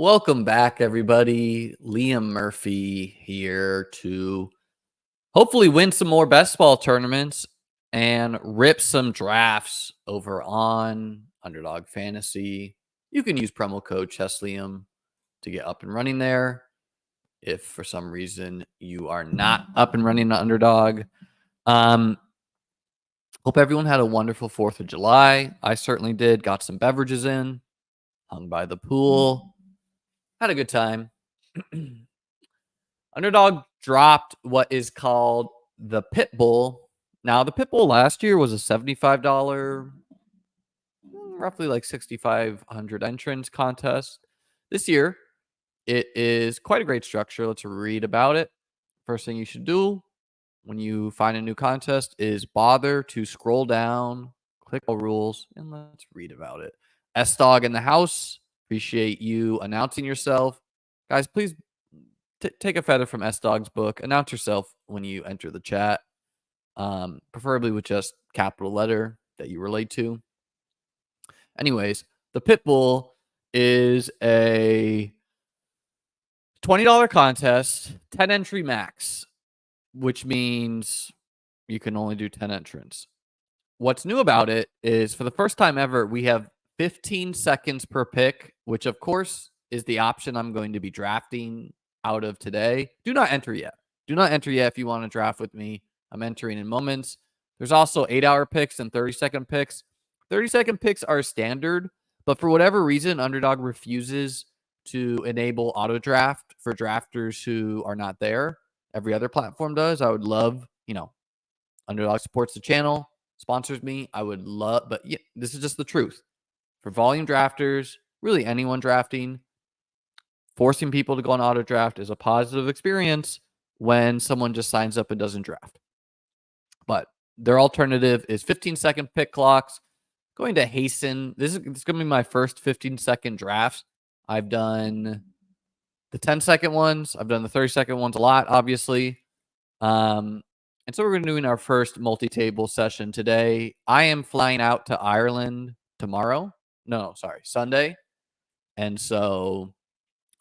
Welcome back, everybody. Liam Murphy here to hopefully win some more best ball tournaments and rip some drafts over on Underdog Fantasy. You can use promo code ChessLiam to get up and running there. If for some reason you are not up and running on Underdog, hope everyone had a wonderful 4th of July. I certainly did. Got some beverages in, hung by the pool. Had a good time. Underdog dropped what is called the Pitbull. Now, the Pitbull last year was a $75, roughly like 6,500 entrance contest. This year, it is quite a great structure. Let's read about it. First thing you should do when you find a new contest is bother to scroll down, click all rules, and let's read about it. S-Dog in the house. Appreciate you announcing yourself. Guys, please take a feather from S-Dog's book. Announce yourself when you enter the chat, preferably with just capital letter that you relate to. Anyways, the Pitbull is a $20 contest, 10 entry max, which means you can only do 10 entrants. What's new about it is for the first time ever, we have 15 seconds per pick, which of course is the option I'm going to be drafting out of today. Do not enter yet. Do not enter yet if you want to draft with me. I'm entering in moments. There's also 8-hour picks and 30-second picks. 30-second picks are standard, but for whatever reason, Underdog refuses to enable auto draft for drafters who are not there. Every other platform does. I would love, Underdog supports the channel, sponsors me. I would love, but yeah, this is just the truth. For volume drafters, really anyone drafting, forcing people to go on auto draft is a positive experience when someone just signs up and doesn't draft. But their alternative is 15-second pick clocks. Going to hasten. This is going to be my first 15-second drafts. I've done the 10-second ones. I've done the 30-second ones a lot, obviously. And so we're going to be doing our first multi-table session today. I am flying out to Ireland tomorrow. Sunday. And so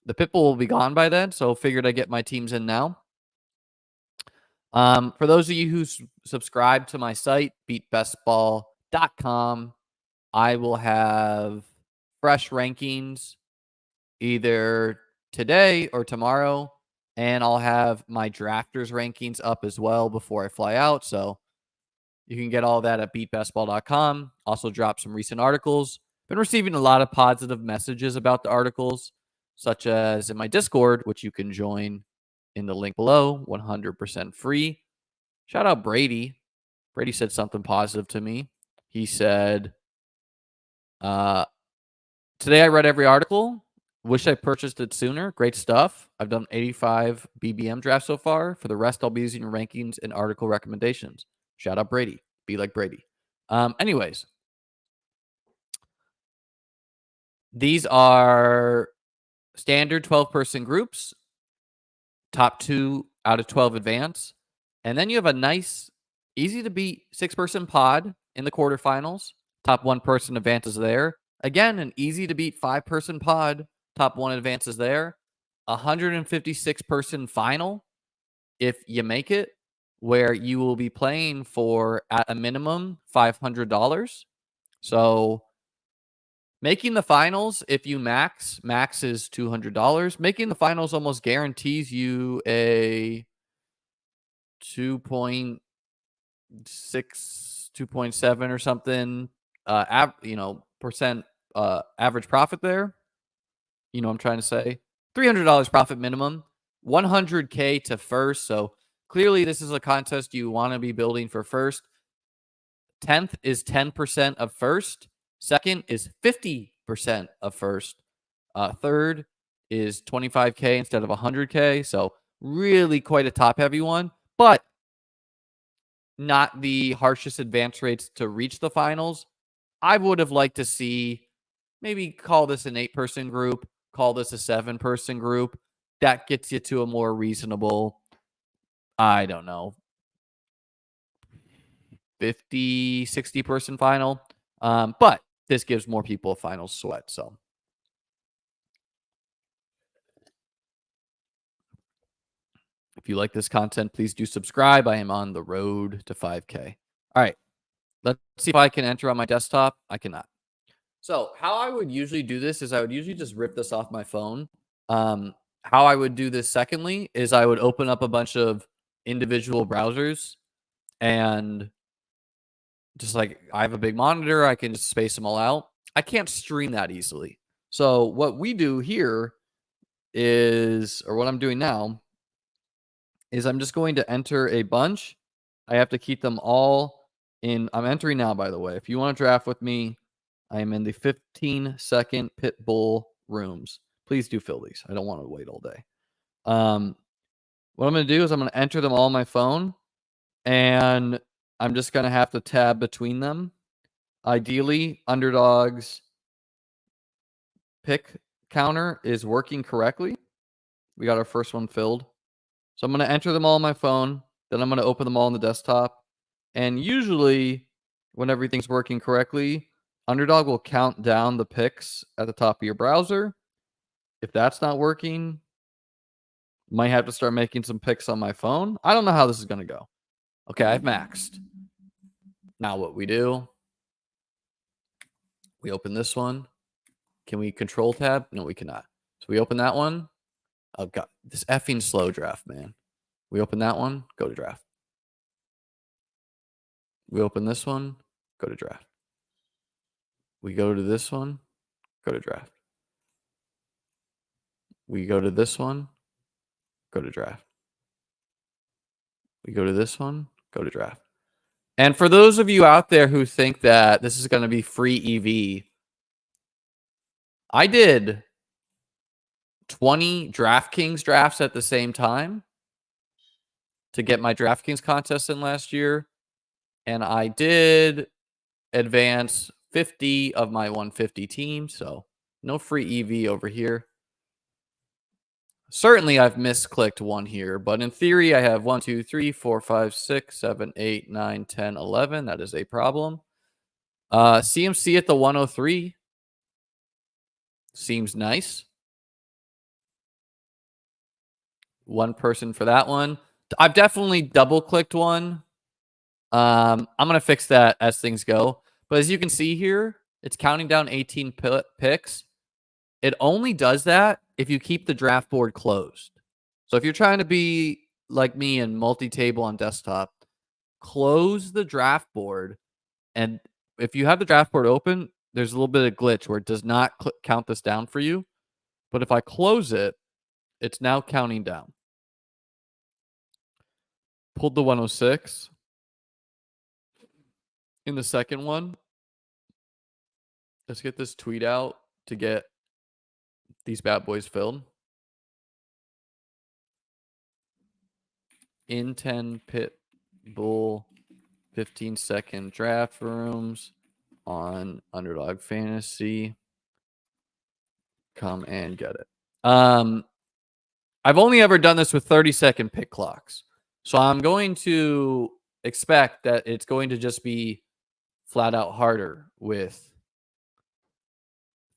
the Pitbull will be gone by then. So figured I'd get my teams in now. For those of you who subscribe to my site, beatbestball.com, I will have fresh rankings either today or tomorrow. And I'll have my drafters rankings up as well before I fly out. So you can get all that at beatbestball.com. Also drop some recent articles. Been receiving a lot of positive messages about the articles, such as in my Discord, which you can join in the link below, 100% free. Shout out Brady. Brady said something positive to me. He said, today I read every article. Wish I purchased it sooner. Great stuff. I've done 85 BBM drafts so far. For the rest, I'll be using your rankings and article recommendations. Shout out Brady. Be like Brady. Anyways, these are standard 12-person groups. Top 2 out of 12 advance. And then you have a nice, easy-to-beat 6-person pod in the quarterfinals. Top 1 person advances there. Again, an easy-to-beat 5-person pod. Top 1 advances there. 156-person final, if you make it, where you will be playing for, at a minimum, $500. So making the finals, if you max is $200. Making the finals almost guarantees you a 2.6, 2.7 or something, percent average profit there. You know what I'm trying to say? $300 profit minimum, $100K to first. So clearly this is a contest you want to be building for first. 10th is 10% of first. Second is 50% of first. Third is 25K instead of 100K. So really quite a top-heavy one, but not the harshest advance rates to reach the finals. I would have liked to see, maybe call this an 8-person group, call this a 7-person group. That gets you to a more reasonable, I don't know, 50, 60-person final. But this gives more people a final sweat. So If you like this content, please do subscribe. I am on the road to 5K. All right. Let's see if I can enter on my desktop. I cannot. So how I would usually do this is I would usually just rip this off my phone. How I would do this secondly is I would open up a bunch of individual browsers and just like I have a big monitor, I can just space them all out. I can't stream that easily. So what we do here is, or what I'm doing now, is I'm just going to enter a bunch. I have to keep them all in. I'm entering now, by the way. If you want to draft with me, I am in the 15-second Pitbull rooms. Please do fill these. I don't want to wait all day. What I'm going to do is I'm going to enter them all on my phone, and I'm just going to have to tab between them. Ideally, Underdog's pick counter is working correctly. We got our first one filled. So I'm going to enter them all on my phone. Then I'm going to open them all on the desktop. And usually, when everything's working correctly, Underdog will count down the picks at the top of your browser. If that's not working, might have to start making some picks on my phone. I don't know how this is going to go. Okay, I've maxed. Now what we do, we open this one. Can we control tab? No, we cannot. So we open that one. Oh, God, this effing slow draft, man. We open that one, go to draft. We open this one, go to draft. We go to this one, go to draft. We go to this one, go to draft. We go to this one, go to draft. And for those of you out there who think that this is going to be free EV, I did 20 DraftKings drafts at the same time to get my DraftKings contest in last year. And I did advance 50 of my 150 teams. So no free EV over here. Certainly I've misclicked one here, but in theory I have 1, 2, 3, 4, 5, 6, 7, 8, 9, 10, 11. That is a problem. CMC at the 103 seems nice. One person for that one. I've definitely double clicked one. I'm going to fix that as things go. But as you can see here, it's counting down 18 picks. It only does that if you keep the draft board closed. So if you're trying to be like me and multi-table on desktop, close the draft board. And if you have the draft board open, there's a little bit of glitch where it does not count this down for you. But if I close it, it's now counting down. Pulled the 106. In the second one, let's get this tweet out to get these bad boys filled. In 10 Pitbull 15-second draft rooms on Underdog Fantasy. Come and get it. I've only ever done this with 30-second pick clocks. So I'm going to expect that it's going to just be flat out harder with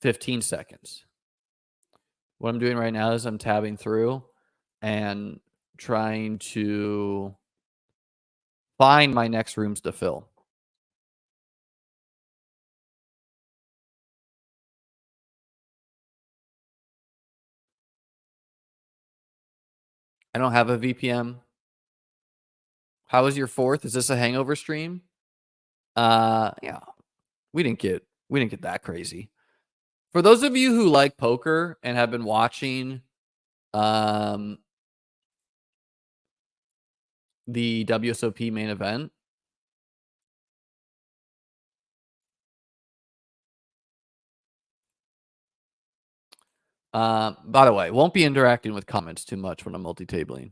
15 seconds. What I'm doing right now is I'm tabbing through and trying to find my next rooms to fill. I don't have a VPN. How was your fourth? Is this a hangover stream? Yeah. We didn't get that crazy. For those of you who like poker and have been watching the WSOP main event, by the way, won't be interacting with comments too much when I'm multi-tabling.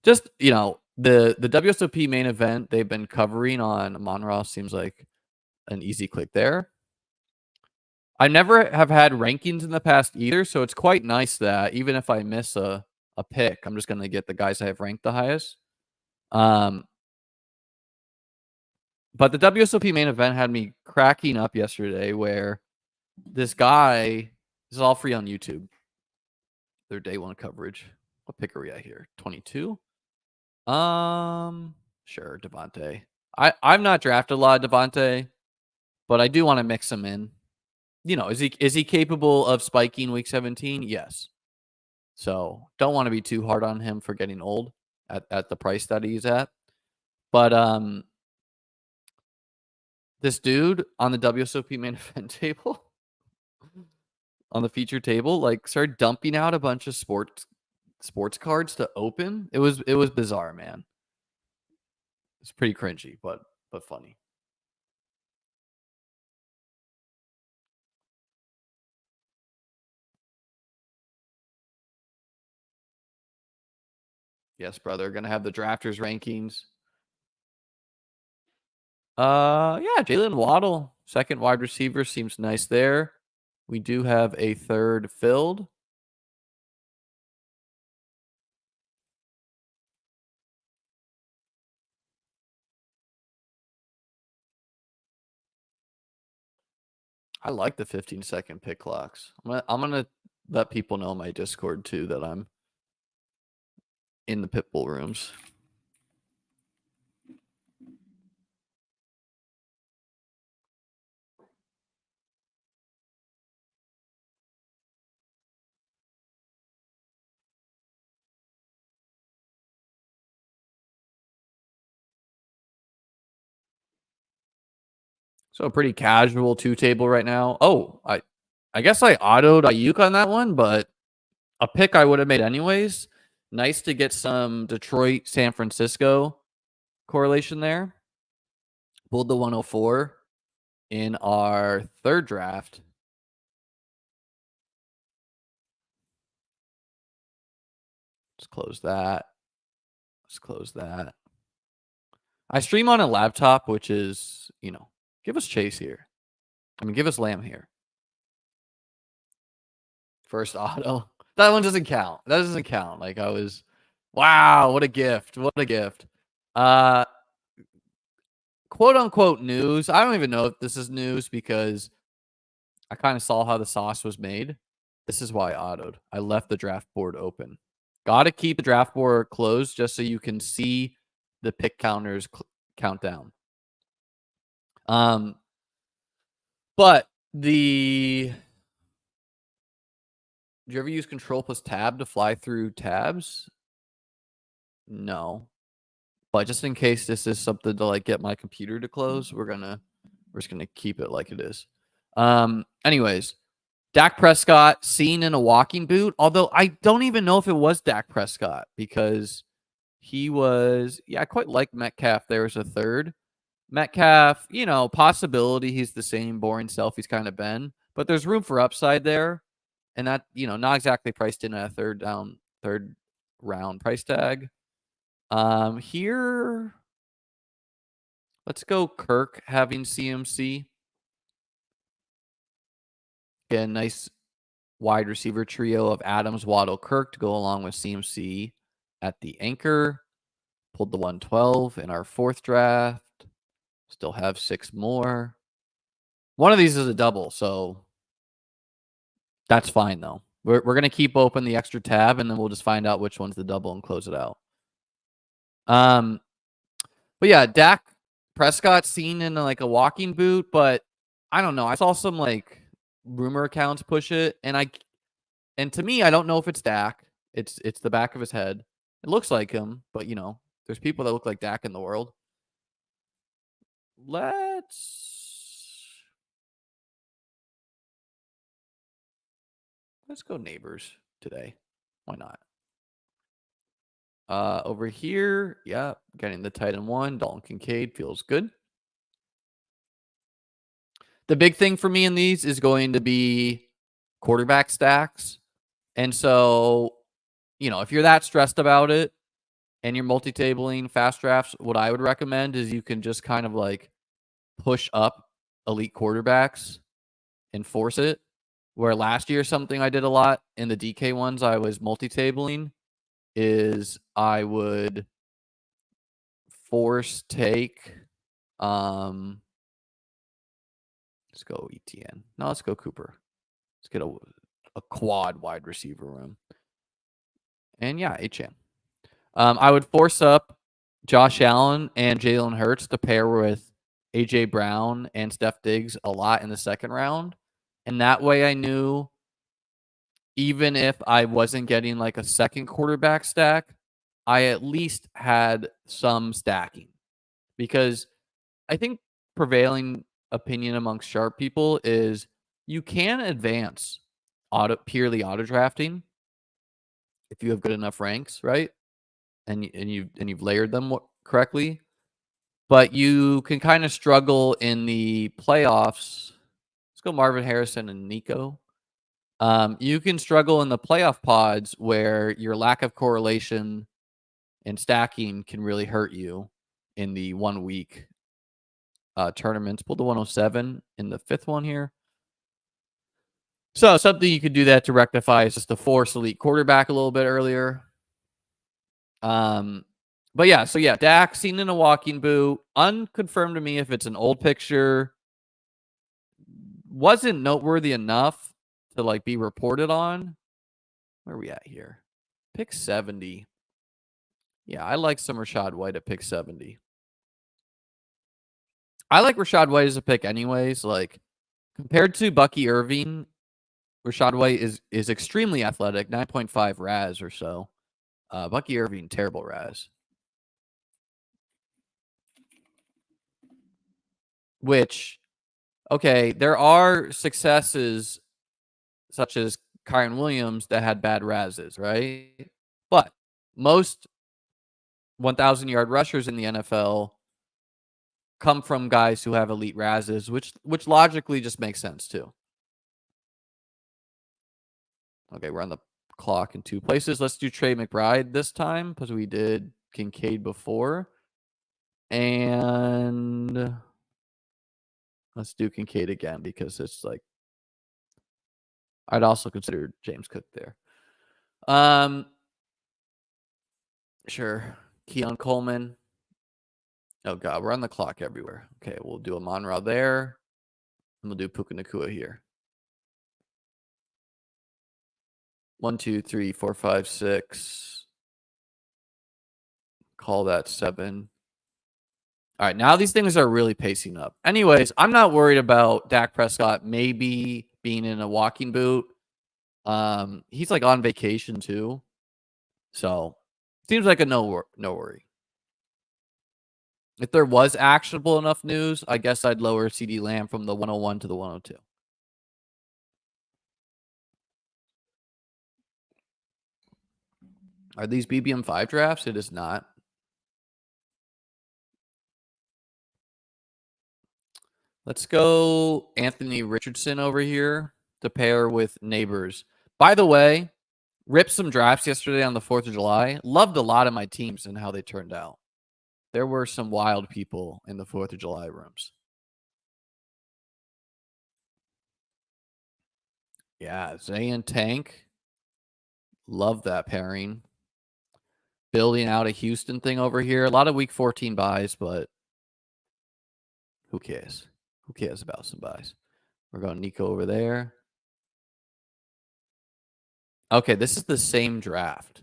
Just, you know, the WSOP main event they've been covering on Monroe seems like an easy click there. I never have had rankings in the past either, so it's quite nice that even if I miss a pick, I'm just going to get the guys I have ranked the highest. But the WSOP main event had me cracking up yesterday where this guy, this is all free on YouTube, their day one coverage. What pick are we at here? 22? Sure, Devontae. I've not drafted a lot of Devontae, but I do want to mix him in. You know, is he capable of spiking week 17? Yes. So don't want to be too hard on him for getting old at the price that he's at. But this dude on the WSOP main event table, on the feature table, like started dumping out a bunch of sports cards to open. It was bizarre, man. It's pretty cringy, but funny. Yes, brother. Gonna have the drafters rankings. Yeah, Jalen Waddle, second wide receiver, seems nice there. We do have a third filled. I like the 15-second pick clocks. I'm gonna let people know on my Discord too that I'm in the Pitbull rooms. So a pretty casual 2-table right now. Oh, I guess I autoed Ayuk on that one, but a pick I would have made anyways. Nice to get some Detroit, San Francisco correlation there. Pulled the 104 in our third draft. Let's close that. Let's close that. I stream on a laptop, which is, you know, give us Chase here. I mean, give us Lamb here. First auto. That one doesn't count. That doesn't count. Like I was, wow, what a gift. What a gift. Quote unquote news. I don't even know if this is news because I kind of saw how the sauce was made. This is why I autoed. I left the draft board open. Got to keep the draft board closed just so you can see the pick counters count down. But do you ever use Control plus Tab to fly through tabs? No. But just in case this is something to like get my computer to close, we're just gonna keep it like it is. Anyways, Dak Prescott seen in a walking boot, although I don't even know if it was Dak Prescott because he was, yeah, I quite like Metcalf there as a third. Metcalf, you know, possibility he's the same boring self he's kind of been, but there's room for upside there. And that, you know, not exactly priced in at a third round price tag. Here, let's go Kirk having CMC. Get a nice wide receiver trio of Adams, Waddle, Kirk to go along with CMC at the anchor. Pulled the 112 in our fourth draft. Still have 6 more. One of these is a double, so that's fine though. We're gonna keep open the extra tab, and then we'll just find out which one's the double and close it out. But yeah, Dak Prescott seen in like a walking boot, but I don't know. I saw some like rumor accounts push it, and to me, I don't know if it's Dak. It's the back of his head. It looks like him, but you know, there's people that look like Dak in the world. Let's go neighbors today. Why not? Over here, yeah, getting the tight end 1. Dalton Kincaid feels good. The big thing for me in these is going to be quarterback stacks. And so, you know, if you're that stressed about it and you're multi-tabling fast drafts, what I would recommend is you can just kind of like push up elite quarterbacks and force it. Where last year, something I did a lot in the DK ones, I was multi-tabling, is I would force take, let's go ETN. No, let's go Cooper. Let's get a quad wide receiver room. And yeah, HM. I would force up Josh Allen and Jalen Hurts to pair with AJ Brown and Steph Diggs a lot in the second round. And that way I knew even if I wasn't getting like a second quarterback stack, I at least had some stacking. Because I think prevailing opinion amongst sharp people is you can advance purely auto drafting if you have good enough ranks, right? And you've layered them correctly. But you can kind of struggle in the playoffs. Let's go Marvin Harrison and Nico. You can struggle in the playoff pods where your lack of correlation and stacking can really hurt you in the 1 week tournaments. Pull the 107 in the fifth one here. So something you could do that to rectify is just to force elite quarterback a little bit earlier. But yeah, so yeah, Dak seen in a walking boot. Unconfirmed to me if it's an old picture. Wasn't noteworthy enough to like be reported on. Where are we at here? Pick 70. Yeah, I like some Rachaad White at pick 70. I like Rachaad White as a pick anyways. Like compared to Bucky Irving, Rachaad White is extremely athletic, 9.5 RAS or so. Bucky Irving, terrible RAS. Which, okay, there are successes such as Kyron Williams that had bad RASes, right? But most 1,000-yard rushers in the NFL come from guys who have elite RASes, which logically just makes sense too. Okay, we're on the clock in 2 places. Let's do Trey McBride this time because we did Kincaid before. And let's do Kincaid again because it's like I'd also consider James Cook there. Sure. Keon Coleman. Oh god, we're on the clock everywhere. Okay, we'll do Amon-Ra there. And we'll do Puka Nacua here. 1, 2, 3, 4, 5, 6. Call that 7. All right, now these things are really pacing up. Anyways, I'm not worried about Dak Prescott maybe being in a walking boot. He's like on vacation too. So seems like a no worry. If there was actionable enough news, I guess I'd lower CD Lamb from the 101 to the 102. Are these BBM5 drafts? It is not. Let's go Anthony Richardson over here to pair with Neighbors. By the way, ripped some drafts yesterday on the 4th of July. Loved a lot of my teams and how they turned out. There were some wild people in the 4th of July rooms. Yeah, Zay and Tank. Love that pairing. Building out a Houston thing over here. A lot of week 14 buys, but who cares? Who cares about some buys? We're going Nico over there. Okay, this is the same draft.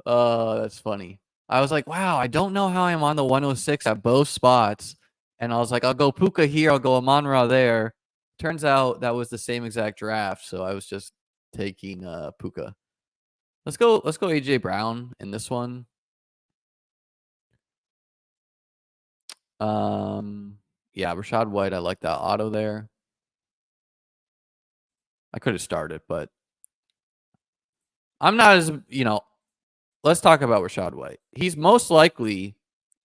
Oh, that's funny. I was like, wow, I don't know how I'm on the 106 at both spots. And I was like, I'll go Puka here, I'll go Amon-Ra there. Turns out that was the same exact draft, so I was just taking Puka. Let's go AJ Brown in this one. Yeah, Rachaad White, I like that auto there. I could have started, but I'm not as, let's talk about Rachaad White. He's most likely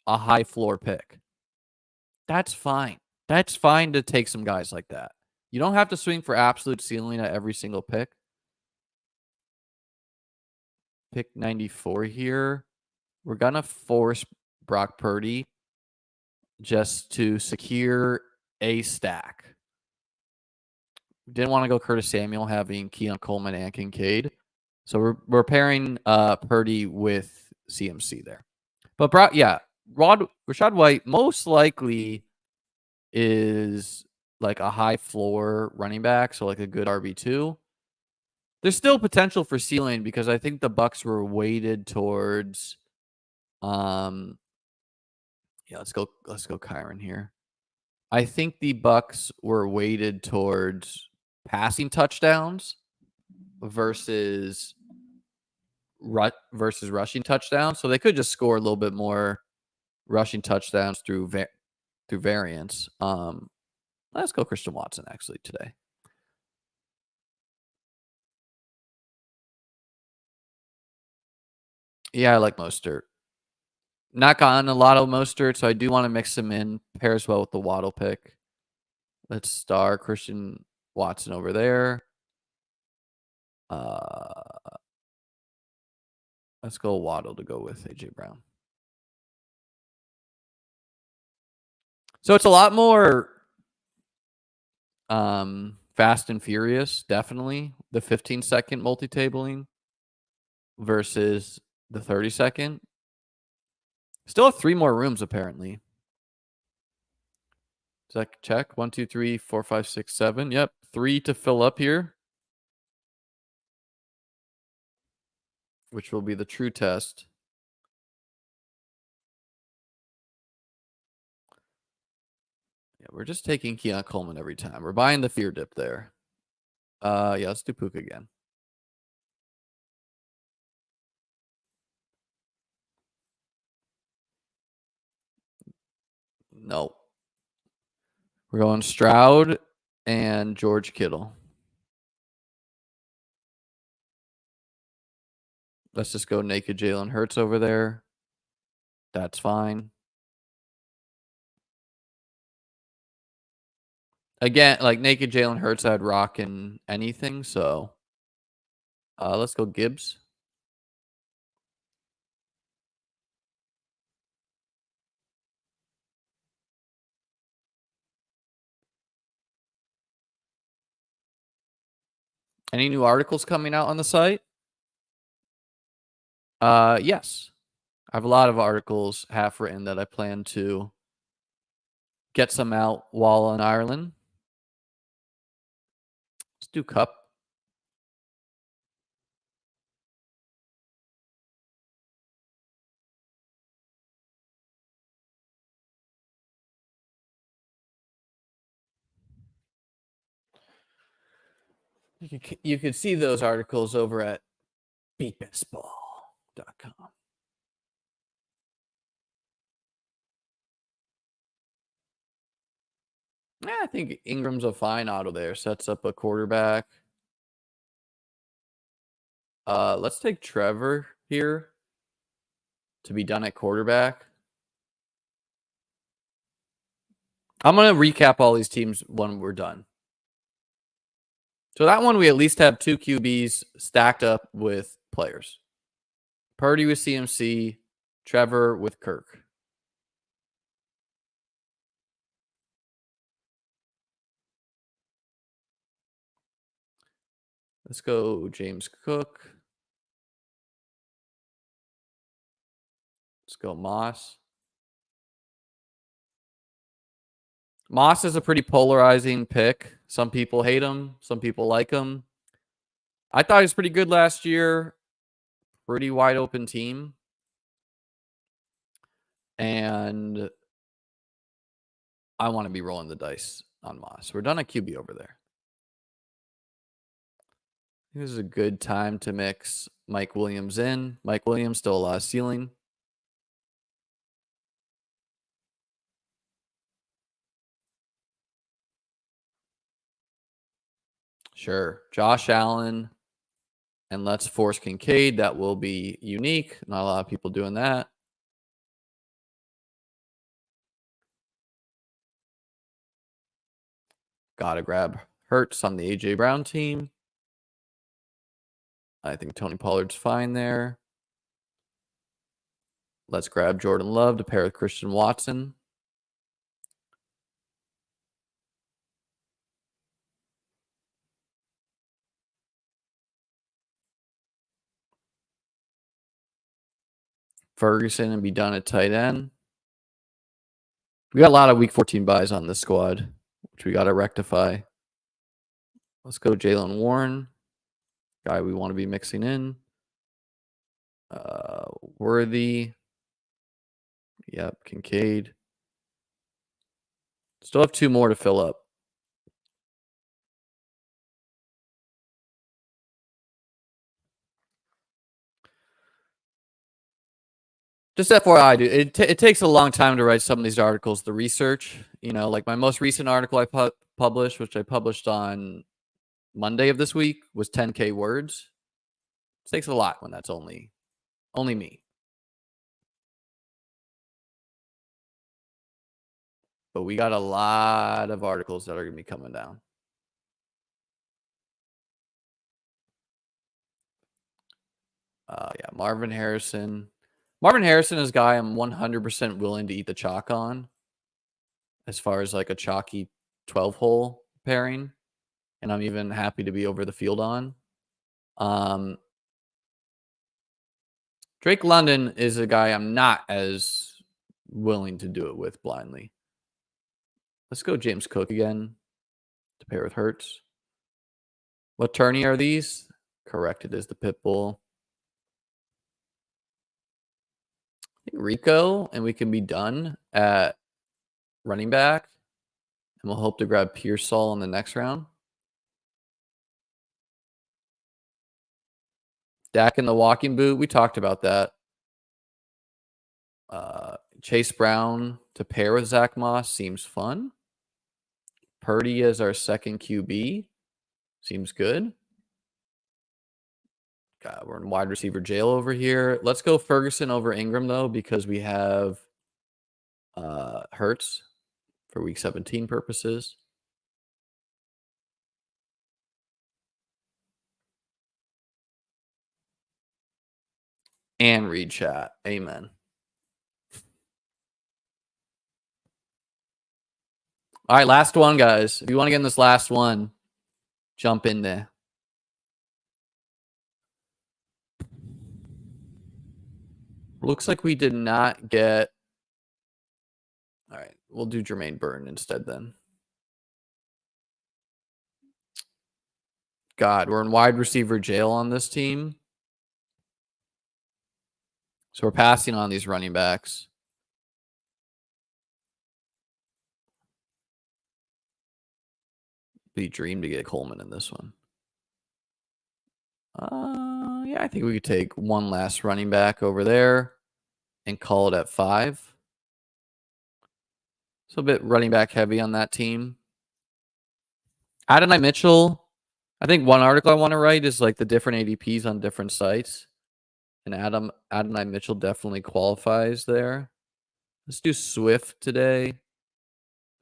a high floor pick. That's fine. That's fine to take some guys like that. You don't have to swing for absolute ceiling at every single pick. Pick 94 here. We're going to force Brock Purdy just to secure a stack. Didn't want to go Curtis Samuel having Keon Coleman and Kincaid. So we're pairing Purdy with CMC there. But Rachaad White most likely is like a high floor running back, so like a good RB2. There's still potential for ceiling because I think the Bucks were weighted towards Yeah, let's go Kyron here. I think the Bucks were weighted towards passing touchdowns versus rushing touchdowns, so they could just score a little bit more rushing touchdowns through variance. Let's go Christian Watson actually today. Yeah, I like Mostert. Not gotten a lot of Mostert, so I do want to mix him in. Pairs well with the Waddle pick. Let's star Christian Watson over there. Let's go Waddle to go with AJ Brown. So it's a lot more fast and furious, definitely. The 15-second multi-tabling versus the 30-second. Still have 3 more rooms, apparently. Check. 1, 2, 3, 4, 5, 6, 7. Yep. 3 to fill up here, which will be the true test. Yeah, we're just taking Keon Coleman every time. We're buying the fear dip there. Yeah, let's do Puka again. No. We're going Stroud and George Kittle. Let's just go naked Jalen Hurts over there. That's fine. Again, like naked Jalen Hurts, I'd rock in anything. So let's go Gibbs. Any new articles coming out on the site? Yes. I have a lot of articles half written that I plan to get some out while in Ireland. Let's do Cup. You could see those articles over at beatbaseball.com. Yeah, I think Ingram's a fine auto there. Sets up a quarterback. Let's take Trevor here to be done at quarterback. I'm going to recap all these teams when we're done. So that one, we at least have 2 QBs stacked up with players. Purdy with CMC, Trevor with Kirk. Let's go James Cook. Let's go Moss. Moss is a pretty polarizing pick. Some people hate him. Some people like him. I thought he was pretty good last year. Pretty wide open team. And I want to be rolling the dice on Moss. We're done at QB over there. This is a good time to mix Mike Williams in. Mike Williams, still a lot of ceiling. Sure. Josh Allen. And let's force Kincaid. That will be unique. Not a lot of people doing that. Gotta grab Hurts on the AJ Brown team. I think Tony Pollard's fine there. Let's grab Jordan Love to pair with Christian Watson. Ferguson and be done at tight end. We got a lot of week 14 buys on this squad, which we got to rectify. Let's go Jalen Warren, guy we want to be mixing in. Worthy. Yep, Kincaid. Still have 2 more to fill up. Just FYI, dude, it takes a long time to write some of these articles, the research. You know, like my most recent article I published, which I published on Monday of this week, was 10K words. It takes a lot when that's only me. But we got a lot of articles that are going to be coming down. Yeah, Marvin Harrison. Marvin Harrison is a guy I'm 100% willing to eat the chalk on as far as like a chalky 12-hole pairing. And I'm even happy to be over the field on. Drake London is a guy I'm not as willing to do it with blindly. Let's go James Cook again to pair with Hurts. What tourney are these? Correct, it is the Pitbull. I think Rico, and we can be done at running back. And we'll hope to grab Pearsall in the next round. Dak in the walking boot. We talked about that. Chase Brown to pair with Zach Moss seems fun. Purdy as our second QB seems good. God, we're in wide receiver jail over here. Let's go Ferguson over Ingram, though, because we have Hurts for week 17 purposes. And read chat. Amen. All right, last one, guys. If you want to get in this last one, jump in there. Looks like we did not get... All right, we'll do Jermaine Burton instead then. God, we're in wide receiver jail on this team. So we're passing on these running backs. Be a dream to get Coleman in this one. Yeah, I think we could take one last running back over there and call it at 5. So a bit running back heavy on that team. Adonai Mitchell. I think one article I want to write is like the different ADPs on different sites. And Adonai Mitchell definitely qualifies there. Let's do Swift today.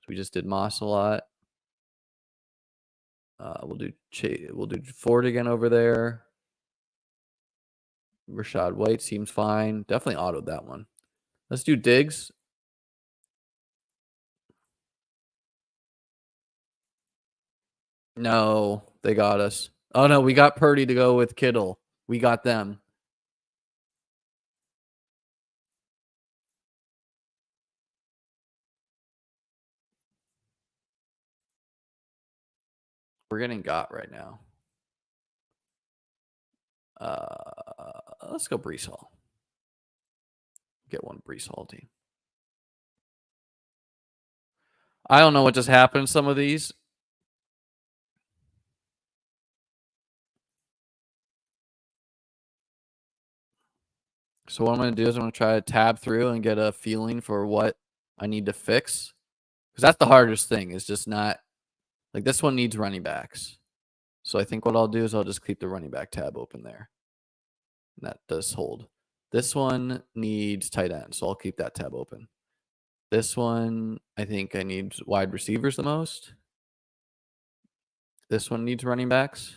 We just did Moss a lot. We'll do Ford again over there. Rashad White seems fine. Definitely autoed that one. Let's do Diggs. No, they got us. Oh, no, we got Purdy to go with Kittle. We got them. We're getting got right now. Let's go Breece Hall. Get one Breece Hall team. I don't know what just happened in some of these. So what I'm going to do is I'm going to try to tab through and get a feeling for what I need to fix. Because that's the hardest thing, is just not... Like, this one needs running backs. So I think what I'll do is I'll just keep the running back tab open there. And that does hold. This one needs tight end, so I'll keep that tab open. This one, I think I need wide receivers the most. This one needs running backs.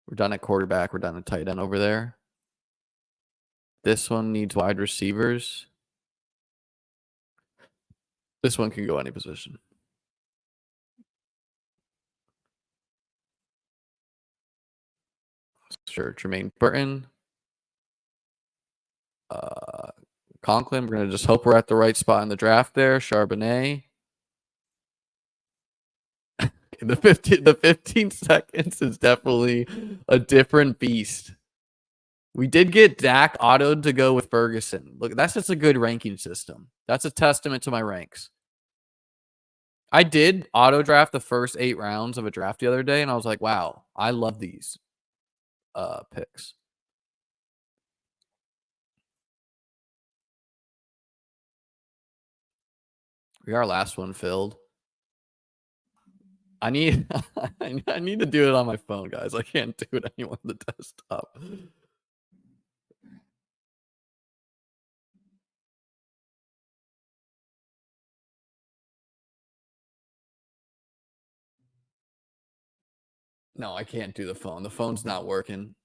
We're done at quarterback. We're done at tight end over there. This one needs wide receivers. This one can go any position. Sure, Jermaine Burton. Conklin, we're going to just hope we're at the right spot in the draft there. Charbonnet. The 15 seconds is definitely a different beast. We did get Dak autoed to go with Ferguson. Look, that's just a good ranking system. That's a testament to my ranks. I did auto draft the first 8 rounds of a draft the other day, and I was like, wow, I love these picks. We got our last one filled. I need I need to do it on my phone, guys. I can't do it anymore on the desktop. No, I can't do the phone. The phone's not working.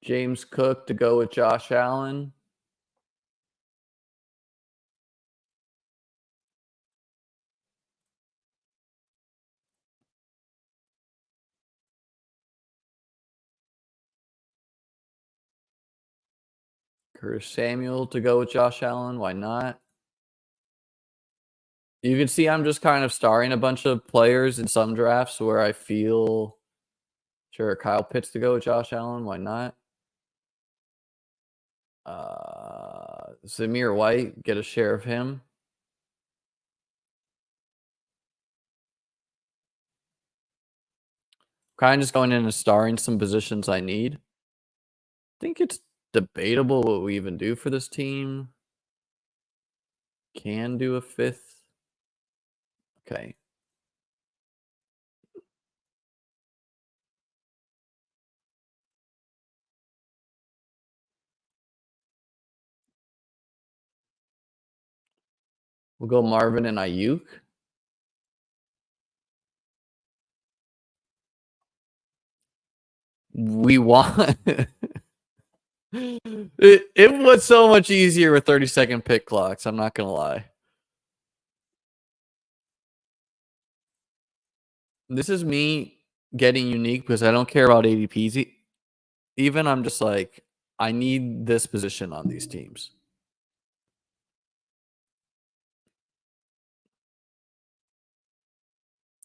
James Cook to go with Josh Allen. Curtis Samuel to go with Josh Allen. Why not? You can see I'm just kind of starring a bunch of players in some drafts where I feel sure Kyle Pitts to go with Josh Allen. Why not? Zamir White, get a share of him. Kind of just going in and starring some positions I need. I think it's debatable what we even do for this team. Can do a 5th. Okay. We'll go Marvin and Ayuk. We want it was so much easier with 30-second pick clocks. I'm not gonna lie. This is me getting unique because I don't care about ADPs. Even I'm just like, I need this position on these teams.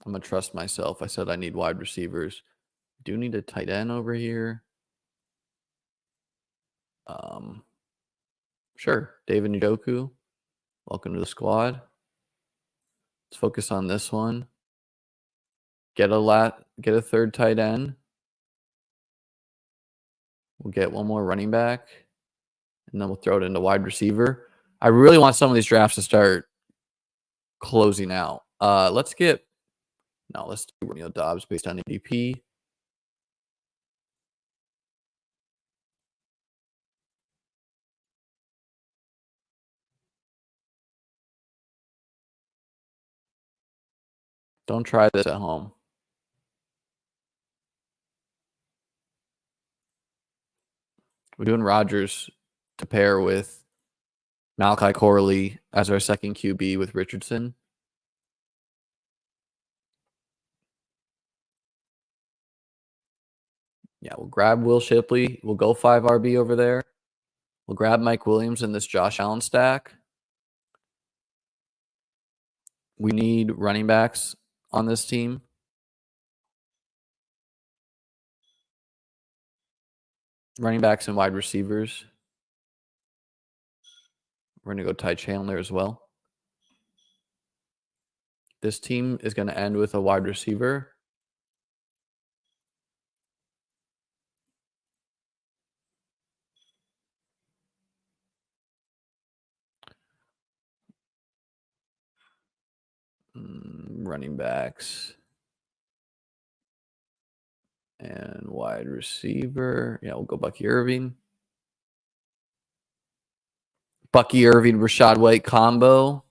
I'm gonna trust myself. I said I need wide receivers. Do need a tight end over here. Sure, David Njoku. Welcome to the squad. Let's focus on this one. Get a third tight end. We'll get one more running back, and then we'll throw it into wide receiver. I really want some of these drafts to start closing out. Let's do Romeo Dobbs based on ADP. Don't try this at home. We're doing Rodgers to pair with Malachi Corley as our second QB with Richardson. Yeah, we'll grab Will Shipley. We'll go 5 RB over there. We'll grab Mike Williams in this Josh Allen stack. We need running backs on this team. Running backs and wide receivers. We're going to go Ty Chandler as well. This team is going to end with a wide receiver. Running backs and wide receiver. Yeah, we'll go Bucky Irving. Bucky Irving, Rashad White combo.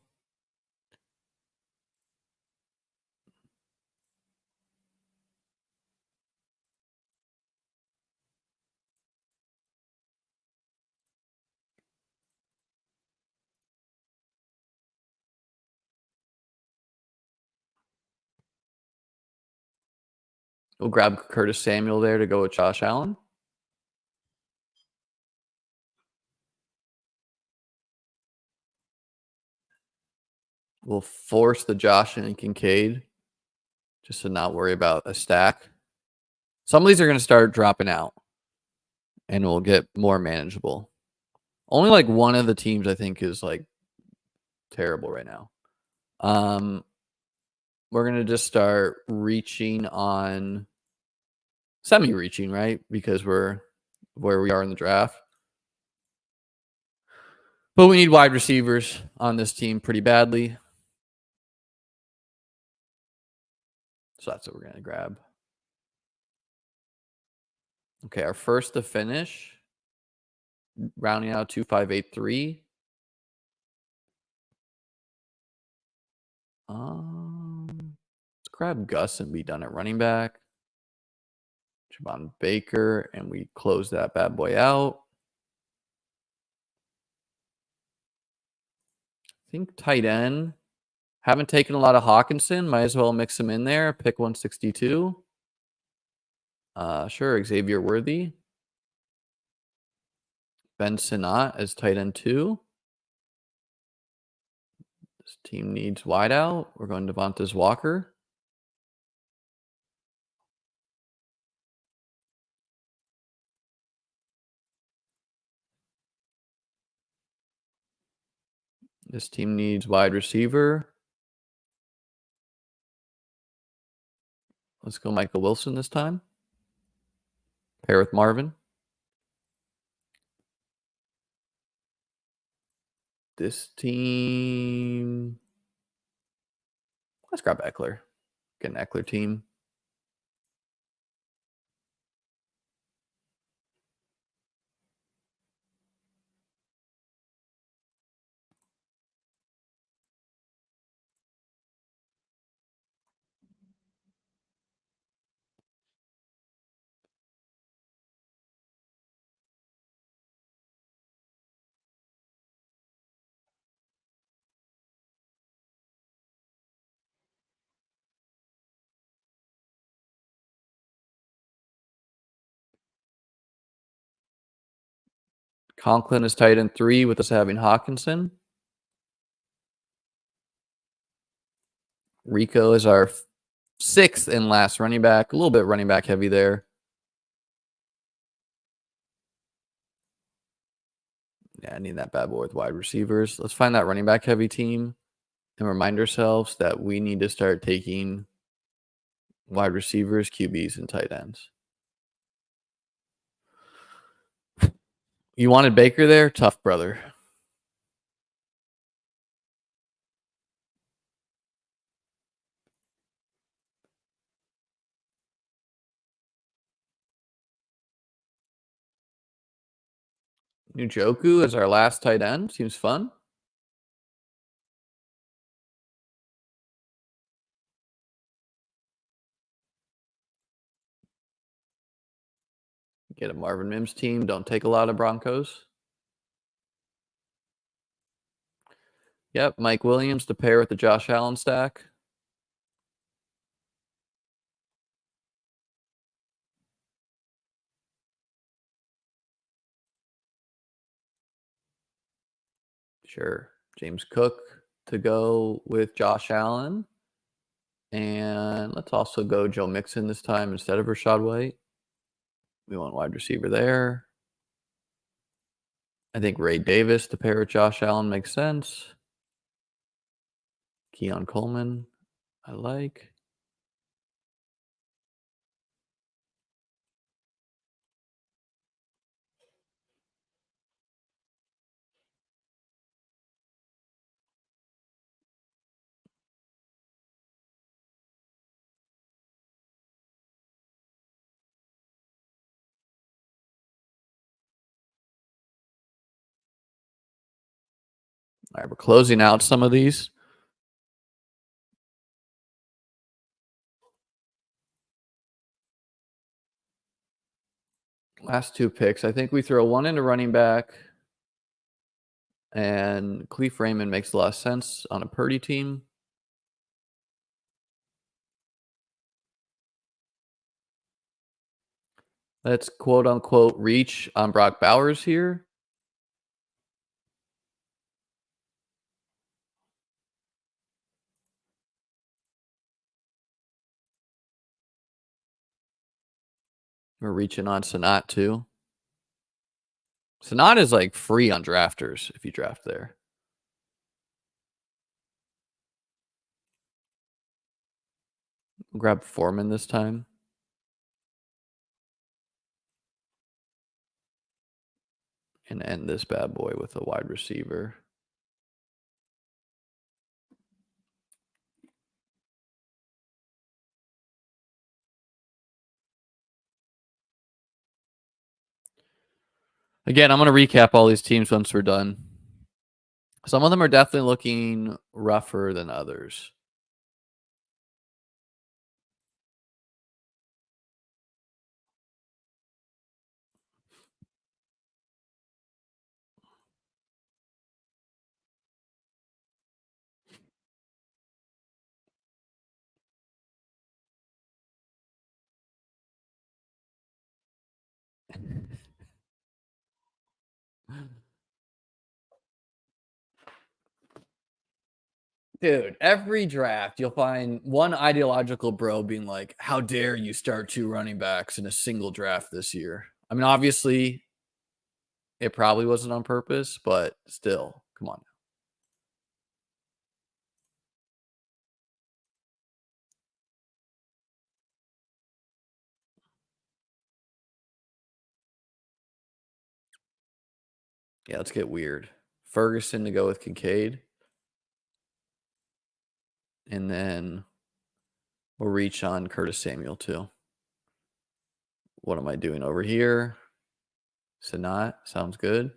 We'll grab Curtis Samuel there to go with Josh Allen. We'll force the Josh and Kincaid just to not worry about a stack. Some of these are going to start dropping out and we'll get more manageable. Only like one of the teams I think is like terrible right now. We're going to just start reaching on semi-reaching, right? Because we're where we are in the draft. But we need wide receivers on this team pretty badly. So that's what we're going to grab. Okay, our first to finish, rounding out 2583. Let's grab Gus and be done at running back. Javon Baker, and we close that bad boy out. I think tight end. Haven't taken a lot of Hawkinson. Might as well mix him in there. Pick 162. Sure, Xavier Worthy. Ben Sinnott as tight end 2. This team needs wide out. We're going Devontae Walker. This team needs wide receiver. Let's go Michael Wilson this time. Pair with Marvin. This team. Let's grab Eckler. Get an Eckler team. Conklin is tight end 3 with us having Hawkinson. Rico is our 6th and last running back. A little bit running back heavy there. Yeah, I need that bad boy with wide receivers. Let's find that running back heavy team and remind ourselves that we need to start taking wide receivers, QBs, and tight ends. You wanted Baker there? Tough, brother. Njoku as our last tight end. Seems fun. Get a Marvin Mims team. Don't take a lot of Broncos. Yep, Mike Williams to pair with the Josh Allen stack. Sure. James Cook to go with Josh Allen. And let's also go Joe Mixon this time instead of Rachaad White. We want wide receiver there. I think Ray Davis to pair with Josh Allen makes sense. Keon Coleman, I like. All right, we're closing out some of these. Last 2 picks. I think we throw one into running back. And Cleef Raymond makes a lot of sense on a Purdy team. Let's quote unquote reach on Brock Bowers here. We're reaching on Sanat too. Sanat is like free on drafters if you draft there. We'll grab Foreman this time and end this bad boy with a wide receiver. Again, I'm going to recap all these teams once we're done. Some of them are definitely looking rougher than others. Dude, every draft you'll find one ideological bro being like, "How dare you start two running backs in a single draft this year?" I mean, obviously, it probably wasn't on purpose, but still, come on. Yeah, let's get weird. Ferguson to go with Kincaid, and then we'll reach on Curtis Samuel too. What am I doing over here? Sanat sounds good.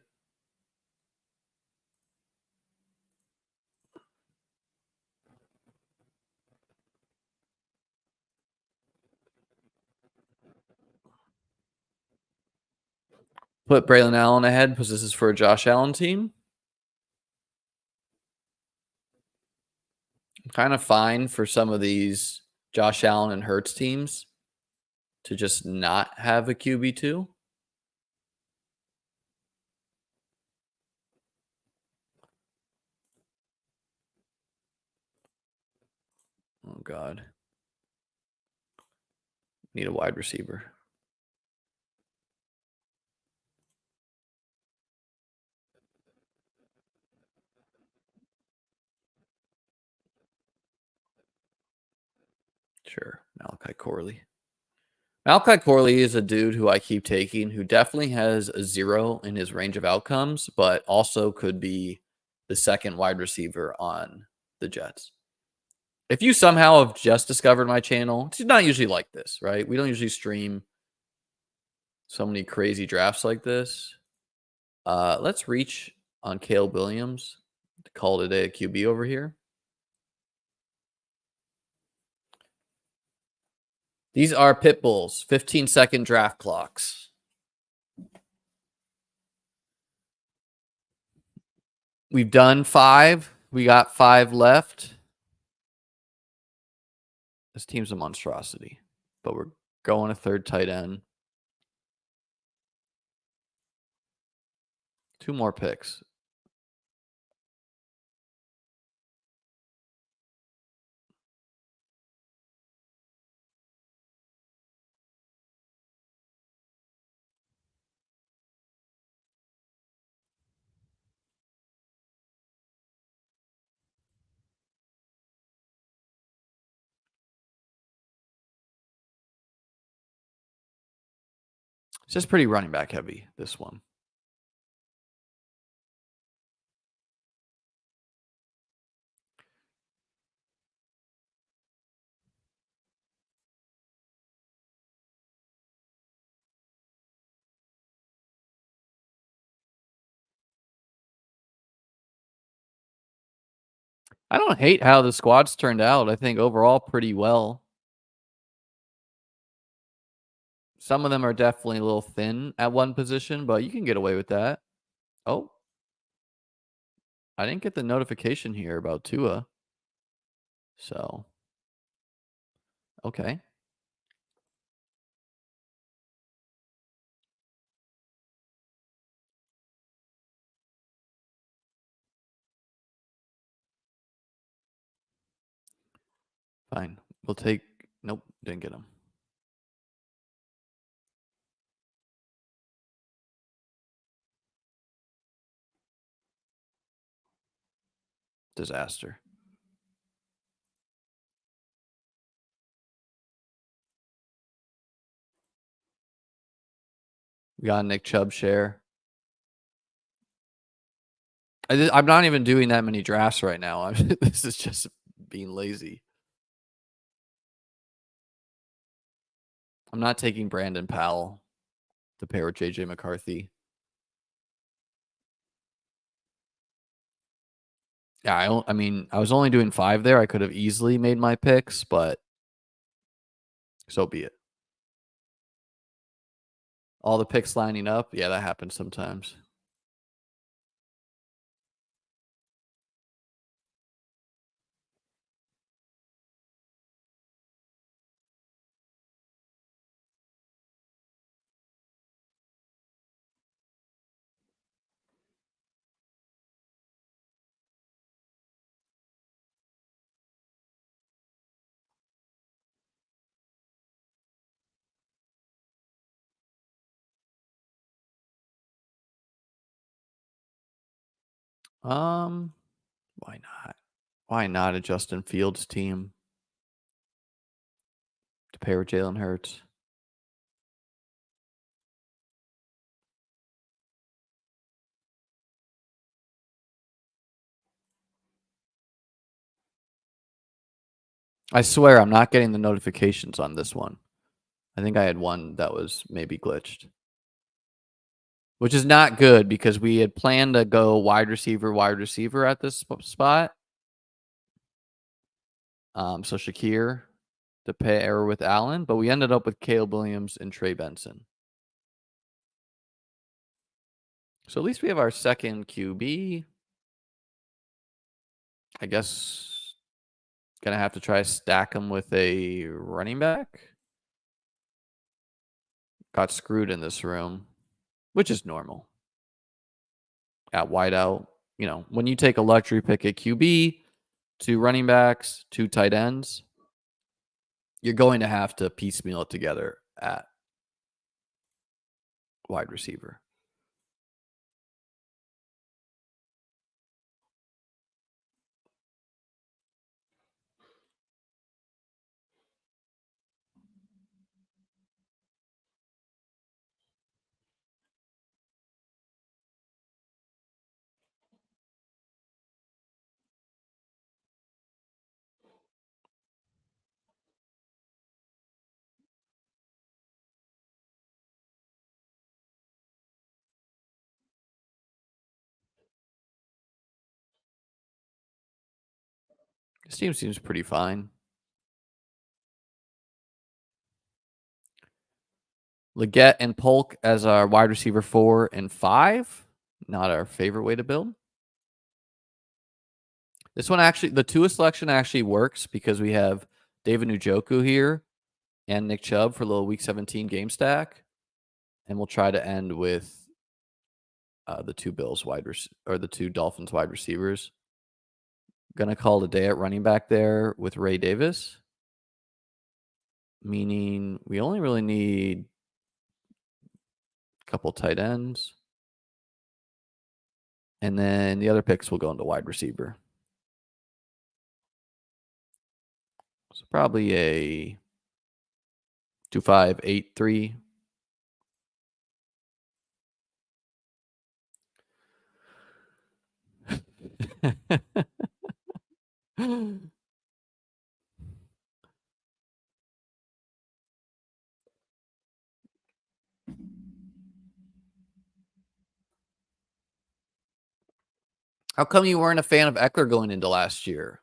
Put Braylon Allen ahead because this is for a Josh Allen team. Kind of fine for some of these Josh Allen and Hurts teams to just not have a QB2. Oh, God. Need a wide receiver. Sure. Malachi Corley. Malachi Corley is a dude who I keep taking who definitely has a 0 in his range of outcomes, but also could be the second wide receiver on the Jets. If you somehow have just discovered my channel, it's not usually like this, right? We don't usually stream so many crazy drafts like this. Let's reach on Caleb Williams to call it a day a QB over here. These are Pitbulls, 15-second draft clocks. We've done 5. We got 5 left. This team's a monstrosity, but we're going a third tight end. 2 more picks. It's just pretty running back heavy, this one. I don't hate how the squad's turned out. I think overall pretty well. Some of them are definitely a little thin at one position, but you can get away with that. Oh, I didn't get the notification here about Tua. So, okay. Fine. We'll take. Nope, didn't get him. Disaster. We got a Nick Chubb share. I'm not even doing that many drafts right now. This is just being lazy. I'm not taking Brandon Powell to pair with JJ McCarthy. Yeah, I mean, I was only doing 5 there. I could have easily made my picks, but so be it. All the picks lining up. Yeah, that happens sometimes. Why not? Why not a Justin Fields team to pair with Jalen Hurts? I swear I'm not getting the notifications on this one. I think I had one that was maybe glitched, which is not good because we had planned to go wide receiver at this spot. So Shakir to pair with Allen, but we ended up with Caleb Williams and Trey Benson. So at least we have our second QB. I guess gonna have to try to stack him with a running back. Got screwed in this room, which is normal. At wideout, you know, when you take a luxury pick at QB, 2 running backs, 2 tight ends, you're going to have to piecemeal it together at wide receiver. This team seems pretty fine. Leggett and Polk as our wide receiver 4 and 5. Not our favorite way to build. This one actually, the Tua selection actually works because we have David Njoku here and Nick Chubb for a little Week 17 game stack, and we'll try to end with the 2 Bills or the 2 Dolphins wide receivers. Gonna call it a day at running back there with Ray Davis, meaning we only really need a couple tight ends, and then the other picks will go into wide receiver. So probably a 2-5-8-3. How come you weren't a fan of Eckler going into last year?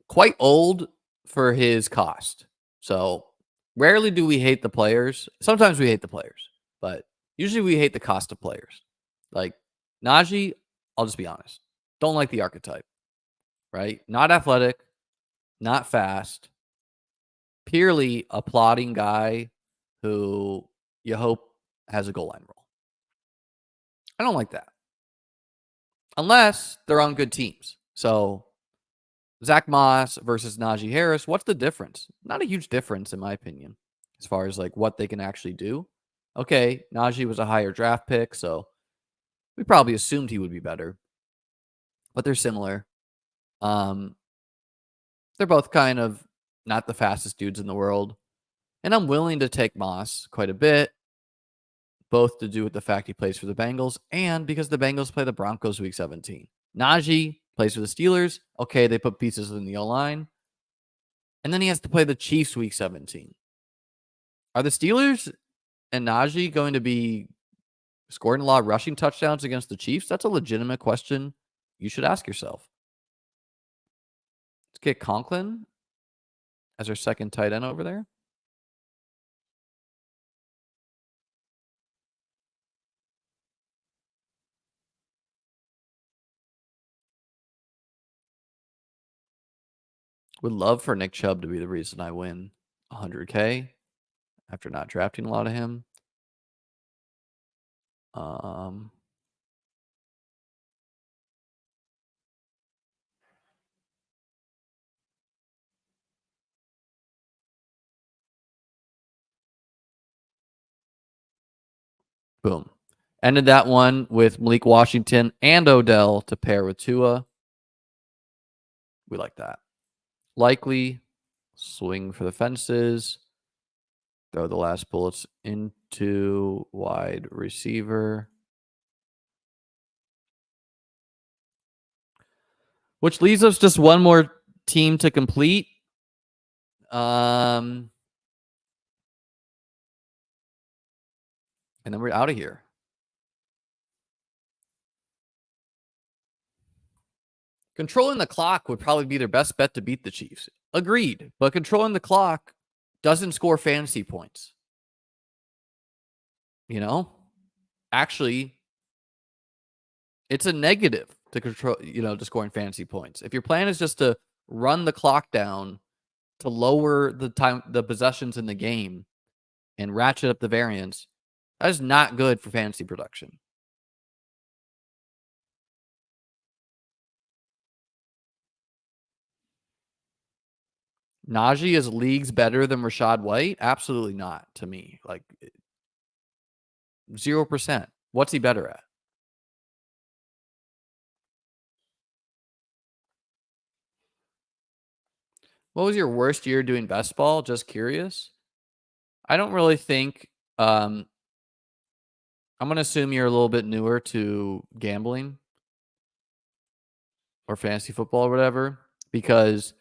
Quite old for his cost. So rarely do we hate the players. Sometimes we hate the players, but usually we hate the cost of players. Like Najee, I'll just be honest. Don't like the archetype, right? Not athletic, not fast, purely a plotting guy who you hope has a goal line role. I don't like that. Unless they're on good teams. So Zach Moss versus Najee Harris. What's the difference? Not a huge difference, in my opinion, as far as like what they can actually do. Okay, Najee was a higher draft pick, so we probably assumed he would be better, but they're similar. Um, they're both kind of not the fastest dudes in the world, and I'm willing to take Moss quite a bit, both to do with the fact he plays for the Bengals and because the Bengals play the Broncos week 17. Najee plays for the Steelers. Okay, they put pieces in the O-line. And then he has to play the Chiefs week 17. Are the Steelers and Najee going to be scoring a lot of rushing touchdowns against the Chiefs? That's a legitimate question you should ask yourself. Let's get Conklin as our second tight end over there. Would love for Nick Chubb to be the reason I win 100K after not drafting a lot of him. Boom. Ended that one with Malik Washington and Odell to pair with Tua. We like that. Likely swing for the fences. Throw the last bullets into wide receiver. Which leaves us just one more team to complete. And then we're out of here. Controlling the clock would probably be their best bet to beat the Chiefs. Agreed. But controlling the clock doesn't score fantasy points. You know? Actually, it's a negative to control, to scoring fantasy points. If your plan is just to run the clock down to lower the possessions in the game and ratchet up the variance, that is not good for fantasy production. Najee is leagues better than Rachaad White? Absolutely not to me. Like 0%. What's he better at? What was your worst year doing best ball? Just curious. I don't really think I'm going to assume you're a little bit newer to gambling or fantasy football or whatever, because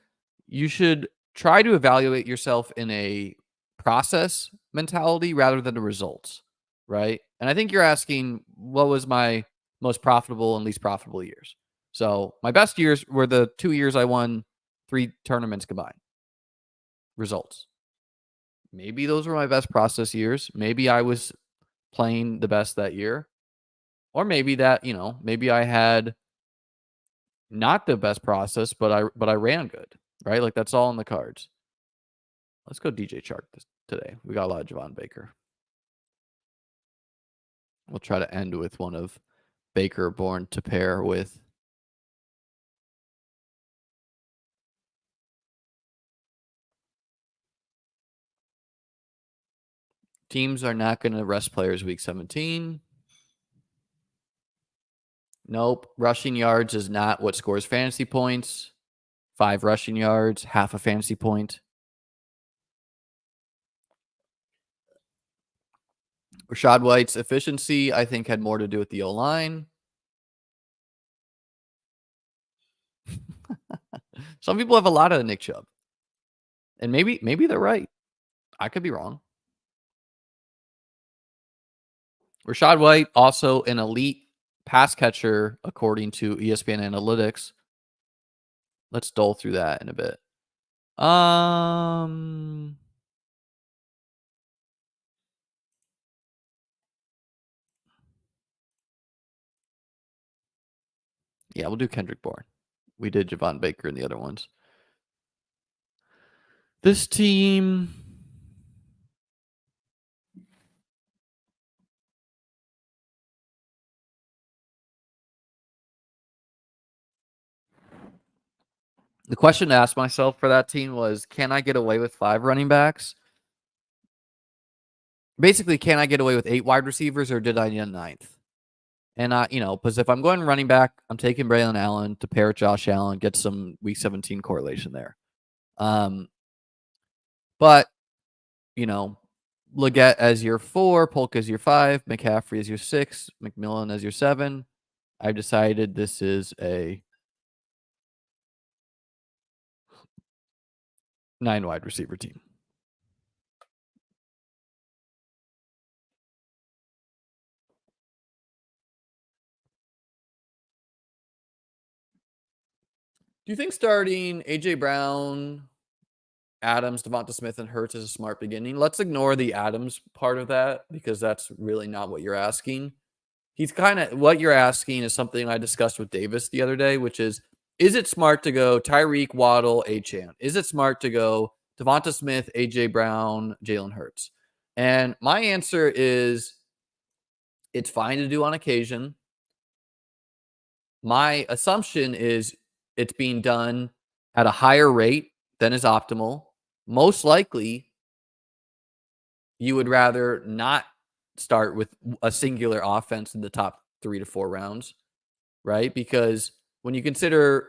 you should try to evaluate yourself in a process mentality rather than the results, right? And I think you're asking what was my most profitable and least profitable years. So my best years were the 2 years I won 3 tournaments combined. Results. Maybe those were my best process years. Maybe I was playing the best that year. Or maybe that, maybe I had not the best process, but I ran good, right? Like that's all in the cards. Let's go DJ Chark today. We got a lot of Javon Baker. We'll try to end with one of Baker born to pair with. Teams are not going to rest players week 17. Nope. Rushing yards is not what scores fantasy points. 5 rushing yards, half a fantasy point. Rachaad White's efficiency, I think, had more to do with the O-line. Some people have a lot of Nick Chubb. And maybe they're right. I could be wrong. Rachaad White, also an elite pass catcher, according to ESPN Analytics. Let's dole through that in a bit. Yeah, we'll do Kendrick Bourne. We did Javon Baker in the other ones. This team. The question to ask myself for that team was, can I get away with 5 running backs? Basically, can I get away with 8 wide receivers, or did I need a 9th? And because if I'm going running back, I'm taking Braylon Allen to pair with Josh Allen, get some week 17 correlation there. But, you know, Leggett as your 4, Polk as your 5, McCaffrey as your 6, McMillan as your 7. I've decided this is a 9 wide receiver team. Do you think starting A.J. Brown, Adams, Devonta Smith, and Hurts is a smart beginning? Let's ignore the Adams part of that because that's really not what you're asking. He's what you're asking is something I discussed with Davis the other day, which is it smart to go Tyreek, Waddle, Achane? Is it smart to go Devonta Smith, A.J. Brown, Jalen Hurts? And my answer is it's fine to do on occasion. My assumption is it's being done at a higher rate than is optimal. Most likely, you would rather not start with a singular offense in the top 3 to 4 rounds, right? Because when you consider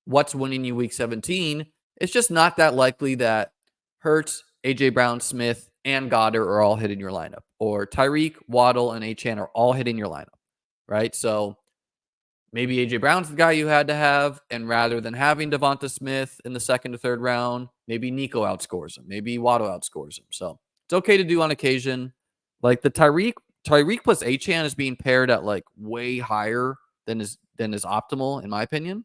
what's winning you week 17, it's just not that likely that Hurts, A.J. Brown, Smith, and Goddard are all hitting your lineup, or Tyreek, Waddle, and Achane are all hitting your lineup, right? So maybe A.J. Brown's the guy you had to have, and rather than having Devonta Smith in the 2nd to 3rd round, maybe Nico outscores him, maybe Waddle outscores him. So it's okay to do on occasion. Like the Tyreek plus Achane is being paired at like way higher than is optimal, in my opinion.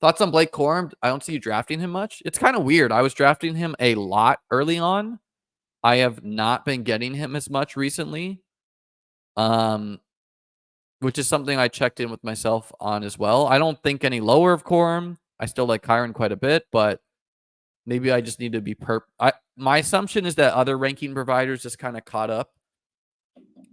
Thoughts on Blake Corum? I don't see you drafting him much. It's kind of weird. I was drafting him a lot early on. I have not been getting him as much recently. Which is something I checked in with myself on as well. I don't think any lower of Corum. I still like Kyron quite a bit, but maybe I just need to be my assumption is that other ranking providers just kind of caught up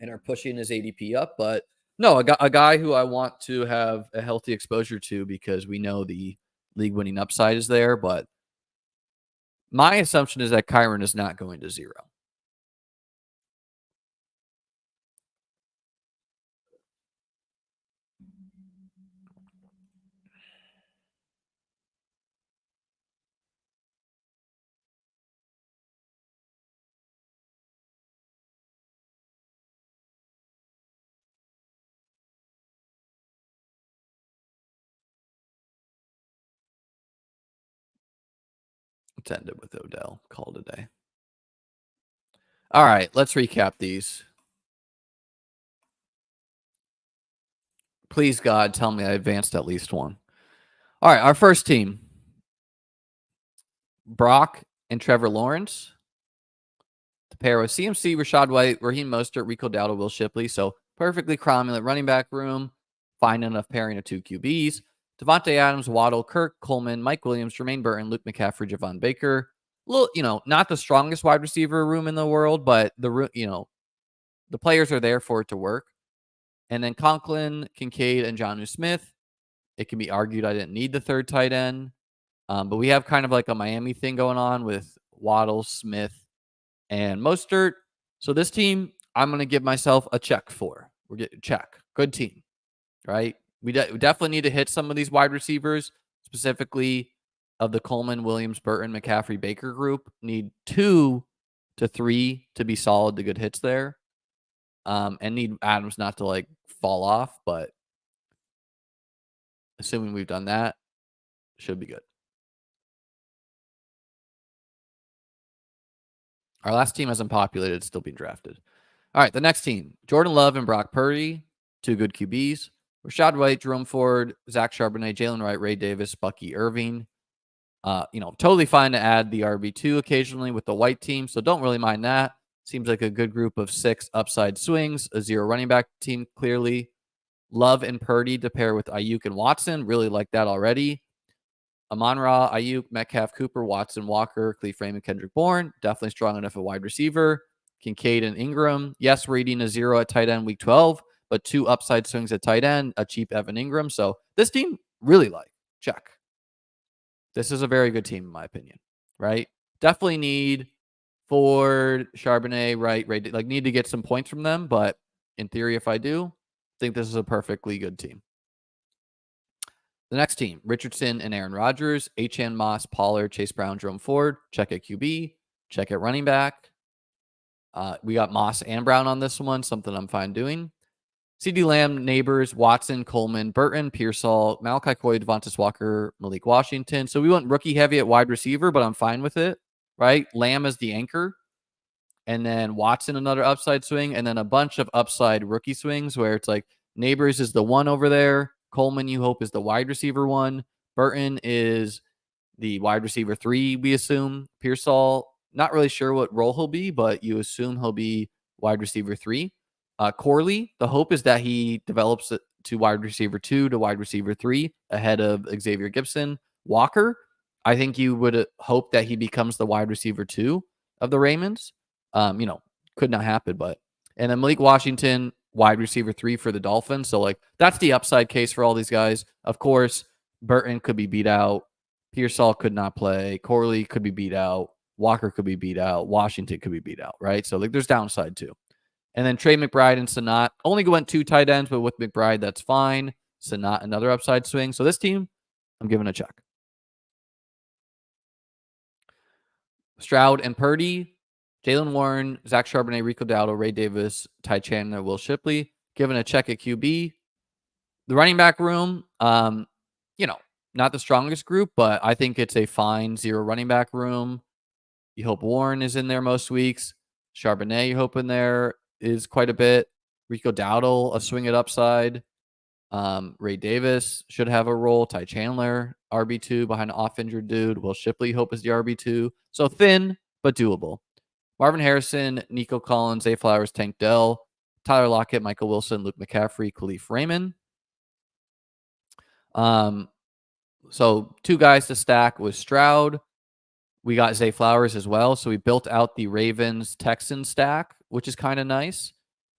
and are pushing his ADP up. But no, a guy who I want to have a healthy exposure to because we know the league winning upside is there. But my assumption is that Kyron is not going to 0. Let's end it with Odell. Call it a day. All right, let's recap these. Please, God, tell me I advanced at least one. All right, our first team. Brock and Trevor Lawrence. The pair with CMC, Rashad White, Raheem Mostert, Rico Dowdle, Will Shipley. So perfectly cromulent running back room. Fine enough pairing of 2 QBs. Devontae Adams, Waddle, Kirk, Coleman, Mike Williams, Jermaine Burton, Luke McCaffrey, Javon Baker. Little, not the strongest wide receiver room in the world, but the players are there for it to work. And then Conklin, Kincaid, and Jonnu Smith. It can be argued I didn't need the 3rd tight end. But we have kind of like a Miami thing going on with Waddle, Smith, and Mostert. So this team, I'm going to give myself a check for. We're getting check. Good team, right? We definitely need to hit some of these wide receivers, specifically of the Coleman, Williams, Burton, McCaffrey, Baker group. Need 2 to 3 to be solid, the good hits there. And need Adams not to like fall off, but assuming we've done that, should be good. Our last team hasn't populated, it's still being drafted. All right, the next team, Jordan Love and Brock Purdy, 2 good QBs. Rashad White, Jerome Ford, Zach Charbonnet, Jalen Wright, Ray Davis, Bucky Irving. Totally fine to add the RB2 occasionally with the White team, so don't really mind that. Seems like a good group of 6 upside swings, a 0 running back team clearly. Love and Purdy to pair with Ayuk and Watson, really like that already. Amon-Ra, Ayuk, Metcalf, Cooper, Watson, Walker, Cleve Frame, and Kendrick Bourne. Definitely strong enough at wide receiver. Kincaid and Ingram. Yes, we're eating a 0 at tight end week 12, but 2 upside swings at tight end, a cheap Evan Ingram. So this team, really like. Check. This is a very good team, in my opinion, right? Definitely need Ford, Charbonnet, right? Like, need to get some points from them. But in theory, if I do, think this is a perfectly good team. The next team, Richardson and Aaron Rodgers, Achane, Moss, Pollard, Chase Brown, Jerome Ford. Check at QB. Check at running back. We got Moss and Brown on this one, something I'm fine doing. CeeDee Lamb, Neighbors, Watson, Coleman, Burton, Pearsall, Malachi Coy, Devontae Walker, Malik Washington. So we went rookie heavy at wide receiver, but I'm fine with it, right? Lamb as the anchor, and then Watson another upside swing, and then a bunch of upside rookie swings where it's like Neighbors is the one over there. Coleman, you hope, is the wide receiver one. Burton is the wide receiver 3, we assume. Pearsall, not really sure what role he'll be, but you assume he'll be wide receiver 3. Corley, the hope is that he develops it to wide receiver 2 to wide receiver 3 ahead of Xavier Gibson. Walker, I think you would hope that he becomes the wide receiver 2 of the Raymonds. Could not happen, but. And then Malik Washington, wide receiver 3 for the Dolphins. So, like, that's the upside case for all these guys. Of course, Burton could be beat out. Pearsall could not play. Corley could be beat out. Walker could be beat out. Washington could be beat out, right? So, like, there's downside too. And then Trey McBride and Sanat only went 2 tight ends, but with McBride, that's fine. Sanat, another upside swing. So this team, I'm giving a check. Stroud and Purdy, Jalen Warren, Zach Charbonnet, Rico Dowdle, Ray Davis, Ty Chandler, Will Shipley. Giving a check at QB. The running back room, not the strongest group, but I think it's a fine 0 running back room. You hope Warren is in there most weeks. Charbonnet, you hope in there is quite a bit. Rico Dowdle, a swing at upside. Ray Davis should have a role. Ty Chandler, RB2 behind an off-injured dude. Will Shipley, hope, is the RB2. So thin, but doable. Marvin Harrison, Nico Collins, Zay Flowers, Tank Dell, Tyler Lockett, Michael Wilson, Luke McCaffrey, Khalif Raymond. So 2 guys to stack with Stroud. We got Zay Flowers as well. So we built out the Ravens-Texans stack, which is kind of nice.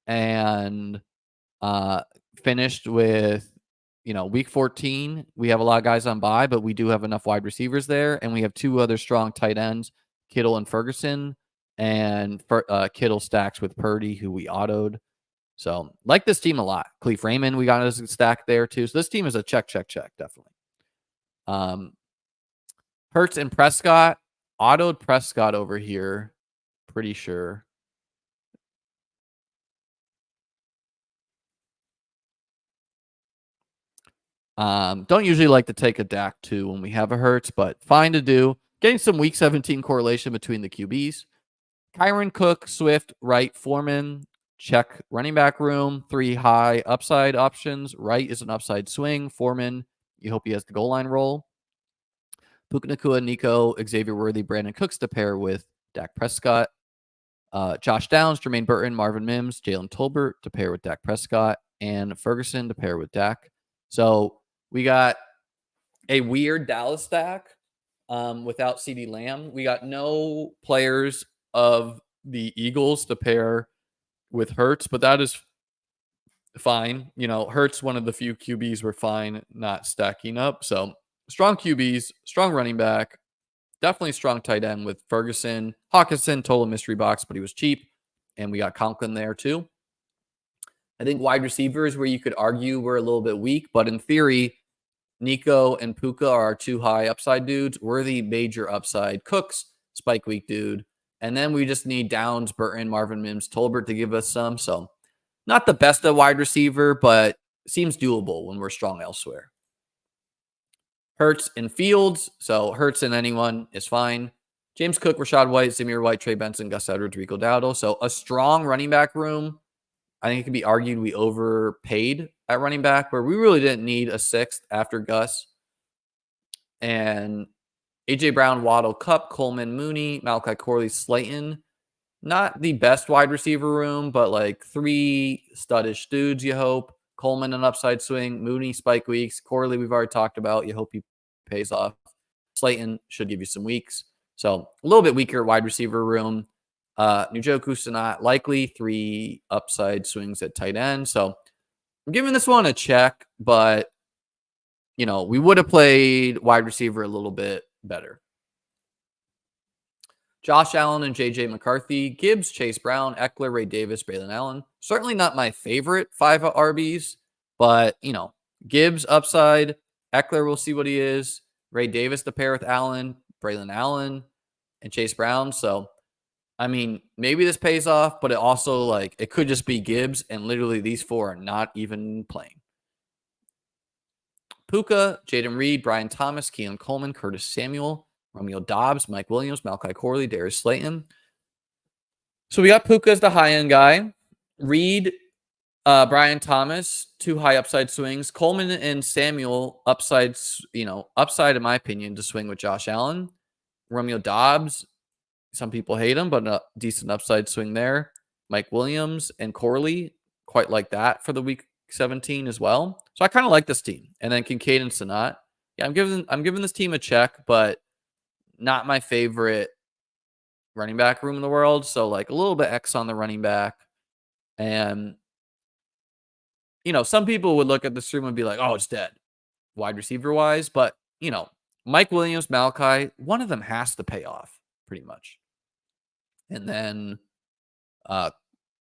And finished with, week 14. We have a lot of guys on bye, but we do have enough wide receivers there. And we have 2 other strong tight ends, Kittle and Ferguson. And Kittle stacks with Purdy, who we autoed. So like this team a lot. Khalif Raymond, we got as a stack there too. So this team is a check, definitely. Hurts and Prescott. Autoed Prescott over here. Pretty sure. Don't usually like to take a Dak 2 when we have a Hurts, but fine to do. Getting some week 17 correlation between the QBs. Kyron, Cook, Swift, Wright, Foreman. Check running back room. 3 high upside options. Wright is an upside swing. Foreman, you hope he has the goal line role. Puka Nacua, Nico, Xavier Worthy, Brandon Cooks to pair with Dak Prescott. Josh Downs, Jermaine Burton, Marvin Mims, Jalen Tolbert to pair with Dak Prescott, and Ferguson to pair with Dak. So we got a weird Dallas stack without CeeDee Lamb. We got no players of the Eagles to pair with Hurts, but that is fine. Hurts, one of the few QBs we're fine not stacking up. So strong QBs, strong running back, definitely strong tight end with Ferguson. Hawkinson, total mystery box, but he was cheap. And we got Conklin there too. I think wide receivers where you could argue we're a little bit weak, but in theory, Nico and Puka are our 2 high upside dudes. We're the major upside Cooks, spike week dude. And then we just need Downs, Burton, Marvin Mims, Tolbert to give us some. So not the best at wide receiver, but seems doable when we're strong elsewhere. Hurts and Fields. So Hurts and anyone is fine. James Cook, Rashad White, Zamir White, Trey Benson, Gus Edwards, Rico Dowdle. So a strong running back room. I think it can be argued we overpaid at running back, where we really didn't need a 6th after Gus. And A.J. Brown, Waddle, Cup, Coleman, Mooney, Malachi Corley, Slayton. Not the best wide receiver room, but like 3 studdish dudes, you hope. Coleman, an upside swing. Mooney, spike weeks. Corley, we've already talked about. You hope he pays off. Slayton should give you some weeks. So a little bit weaker wide receiver room. Njoku, Sanat, likely 3 upside swings at tight end. So I'm giving this one a check, but we would have played wide receiver a little bit better. Josh Allen and J.J. McCarthy, Gibbs, Chase Brown, Eckler, Ray Davis, Braylon Allen. Certainly not my favorite 5 RBs, but, Gibbs upside. Eckler, we'll see what he is. Ray Davis to pair with Allen, Braylon Allen, and Chase Brown. So, maybe this pays off, but it also, it could just be Gibbs, and literally these 4 are not even playing. Puka, Jaden Reed, Brian Thomas, Keon Coleman, Curtis Samuel, Romeo Dobbs, Mike Williams, Malachi Corley, Darius Slayton. So we got Puka as the high-end guy. Reed, Brian Thomas, 2 high upside swings. Coleman and Samuel, upside in my opinion, to swing with Josh Allen. Romeo Dobbs, some people hate him, but a decent upside swing there. Mike Williams and Corley, quite like that for the week 17 as well. So I kind of like this team. And then Kincaid and Sanat. Yeah, I'm giving this team a check, but not my favorite running back room in the world. So a little bit X on the running back. And, some people would look at this room and be like, oh, it's dead wide receiver wise. But, Mike Williams, Malachi, one of them has to pay off pretty much. And then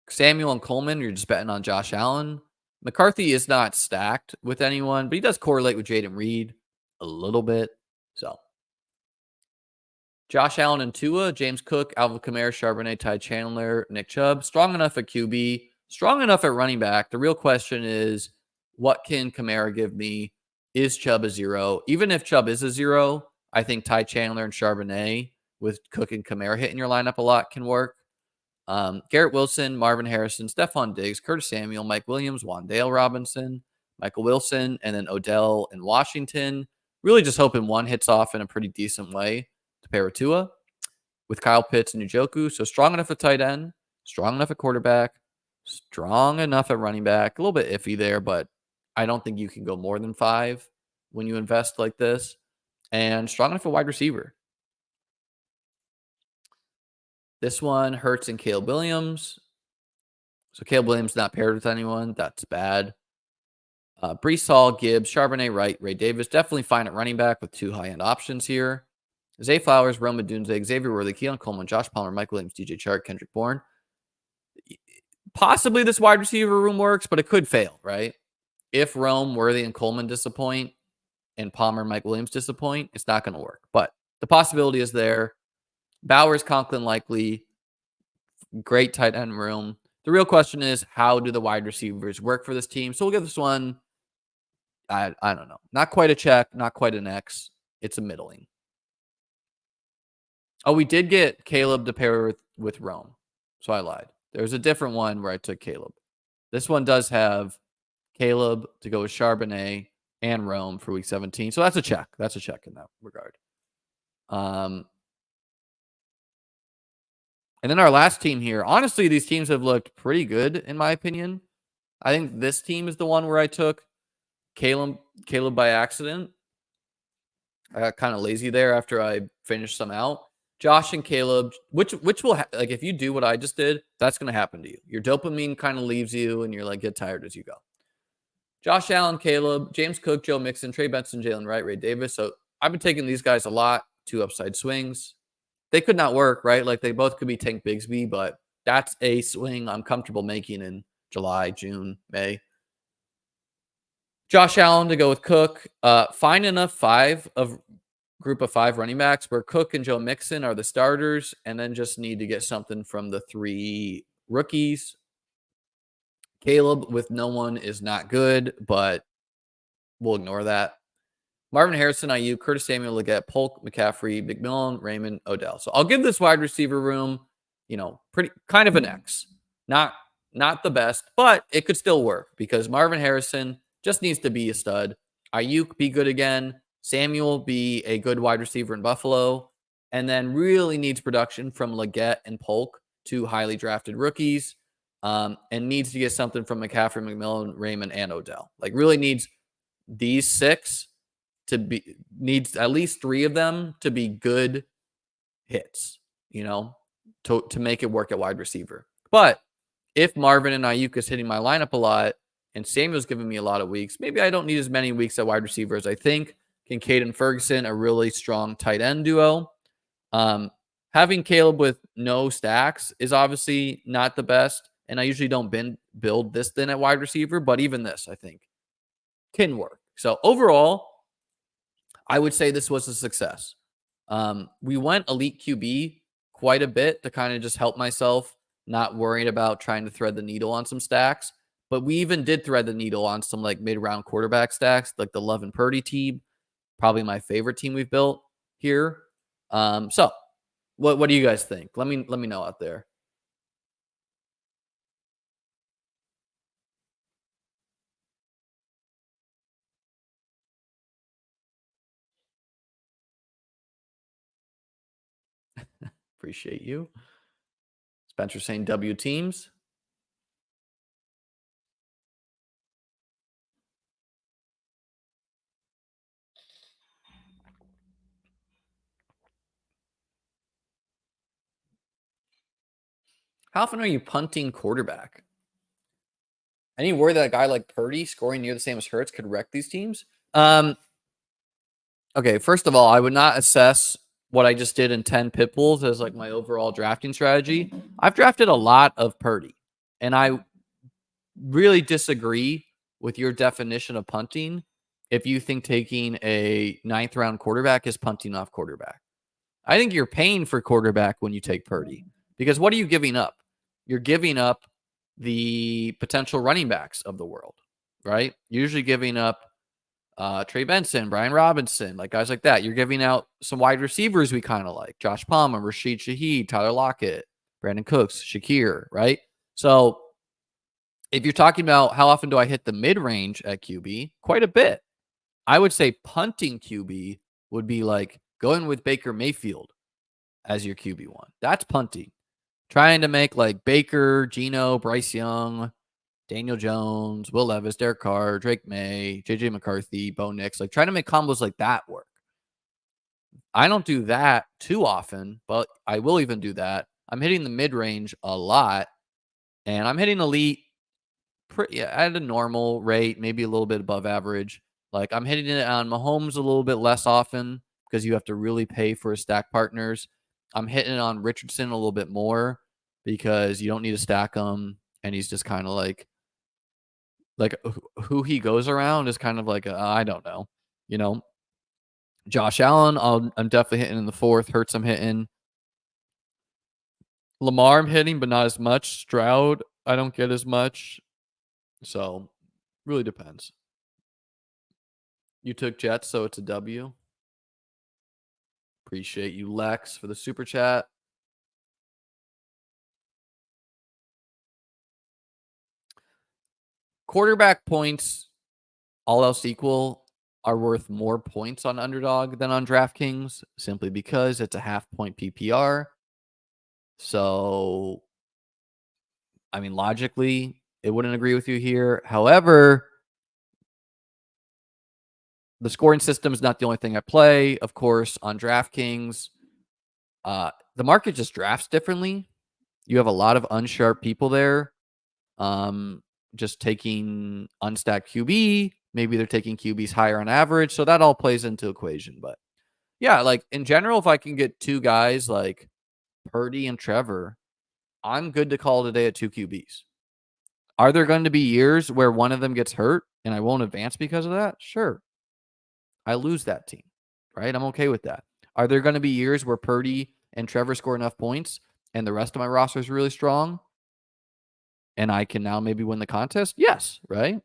Samuel and Coleman, you're just betting on Josh Allen. McCarthy is not stacked with anyone, but he does correlate with Jaden Reed a little bit. So Josh Allen and Tua, James Cook, Alvin Kamara, Charbonnet, Ty Chandler, Nick Chubb. Strong enough at QB, strong enough at running back. The real question is, what can Kamara give me? Is Chubb a 0? Even if Chubb is a 0, I think Ty Chandler and Charbonnet with Cook and Kamara hitting your lineup a lot can work. Garrett Wilson, Marvin Harrison, Stephon Diggs, Curtis Samuel, Mike Williams, Wan'Dale Robinson, Michael Wilson, and then Odell and Washington. Really just hoping one hits off in a pretty decent way to pair with Tua, with Kyle Pitts and Njoku. So strong enough at tight end, strong enough at quarterback, strong enough at running back. A little bit iffy there, but I don't think you can go more than 5 when you invest like this. And strong enough at wide receiver. This one, Hurts and Caleb Williams. So Caleb Williams not paired with anyone. That's bad. Brees Hall, Gibbs, Charbonnet, Wright, Ray Davis. Definitely fine at running back with 2 high-end options here. Zay Flowers, Roma Dunze, Xavier Worthy, Keon Coleman, Josh Palmer, Mike Williams, DJ Chark, Kendrick Bourne. Possibly this wide receiver room works, but it could fail, right? If Rome, Worthy, and Coleman disappoint and Palmer, Mike Williams disappoint, it's not going to work. But the possibility is there. Bowers, Conklin, likely. Great tight end room. The real question is, how do the wide receivers work for this team? So we'll give this one, I don't know. Not quite a check, not quite an X. It's a middling. Oh, we did get Caleb to pair with Rome. So I lied. There's a different one where I took Caleb. This one does have Caleb to go with Charbonnet and Rome for week 17. So that's a check. That's a check in that regard. And then our last team here. Honestly, these teams have looked pretty good, in my opinion. I think this team is the one where I took Caleb by accident. I got kind of lazy there after I finished some out. Josh and Caleb, which will, if you do what I just did, that's going to happen to you. Your dopamine kind of leaves you, and you're get tired as you go. Josh Allen, Caleb, James Cook, Joe Mixon, Trey Benson, Jalen Wright, Ray Davis. So I've been taking these guys a lot. 2 upside swings. They could not work, right? They both could be Tank Bigsby, but that's a swing I'm comfortable making in July, June, May. Josh Allen to go with Cook. Find enough group of 5 running backs where Cook and Joe Mixon are the starters, and then just need to get something from the 3 rookies. Caleb with no one is not good, but we'll ignore that. Marvin Harrison, IU, Curtis Samuel, Leggett, Polk, McCaffrey, McMillan, Raymond, Odell. So I'll give this wide receiver room, pretty kind of an X. Not the best, but it could still work because Marvin Harrison just needs to be a stud. Ayuk be good again. Samuel be a good wide receiver in Buffalo. And then really needs production from Leggett and Polk, 2 highly drafted rookies. And needs to get something from McCaffrey, McMillan, Raymond, and Odell. Really needs these 6 needs at least 3 of them to be good hits, to make it work at wide receiver. But if Marvin and Ayuk is hitting my lineup a lot and Samuel's giving me a lot of weeks, maybe I don't need as many weeks at wide receiver as I think. Kincaid and Ferguson, a really strong tight end duo. Having Caleb with no stacks is obviously not the best. And I usually don't build this thin at wide receiver, but even this, I think, can work. So overall, I would say this was a success. We went elite QB quite a bit to kind of just help myself, not worrying about trying to thread the needle on some stacks. But we even did thread the needle on some like mid-round quarterback stacks, like the Love and Purdy team, probably my favorite team we've built here. So what do you guys think? Let me know out there. Appreciate you. Spencer saying W teams. How often are you punting quarterback? Any worry that a guy like Purdy scoring near the same as Hurts could wreck these teams? Okay, first of all, I would not assess what I just did in 10 Pitbulls as like my overall drafting strategy. I've drafted a lot of Purdy, and I really disagree with your definition of punting if you think taking a 9th round quarterback is punting off quarterback. I think you're paying for quarterback when you take Purdy, because what are you giving up? You're giving up the potential running backs of the world, right? You're usually giving up Trey Benson, Brian Robinson, like guys like that. You're giving out some wide receivers we kind of like: Josh Palmer, Rashid Shaheed, Tyler Lockett, Brandon Cooks, Shakir, right? So if you're talking about how often do I hit the mid-range at QB, quite a bit. I would say punting QB would be like going with Baker Mayfield as your QB1. That's punting. Trying to make like Baker, Geno, Bryce Young, Daniel Jones, Will Levis, Derek Carr, Drake May, JJ McCarthy, Bo Nix, like trying to make combos like that work. I don't do that too often, but I will even do that. I'm hitting the mid-range a lot, and I'm hitting elite pretty at a normal rate, maybe a little bit above average. Like I'm hitting it on Mahomes a little bit less often because you have to really pay for his stack partners. I'm hitting it on Richardson a little bit more because you don't need to stack him, and he's just kind of like who he goes around is kind of like I don't know, you know. Josh Allen, I'm definitely hitting in the 4th. Hurts, I'm hitting. Lamar, I'm hitting, but not as much. Stroud, I don't get as much. So, really depends. You took Jets, so it's a W. Appreciate you, Lex, for the super chat. Quarterback points, all else equal, are worth more points on Underdog than on DraftKings simply because it's a half-point PPR. So, I mean, logically, it wouldn't agree with you here. However, the scoring system is not the only thing I play. Of course, on DraftKings, the market just drafts differently. You have a lot of unsharp people there, just taking unstacked QB. Maybe they're taking QBs higher on average. So that all plays into equation. But yeah, like in general, if I can get 2 guys like Purdy and Trevor, I'm good to call it a day at 2 QBs. Are there going to be years where one of them gets hurt and I won't advance because of that? Sure. I lose that team, right? I'm okay with that. Are there going to be years where Purdy and Trevor score enough points and the rest of my roster is really strong and I can now maybe win the contest? Yes, right?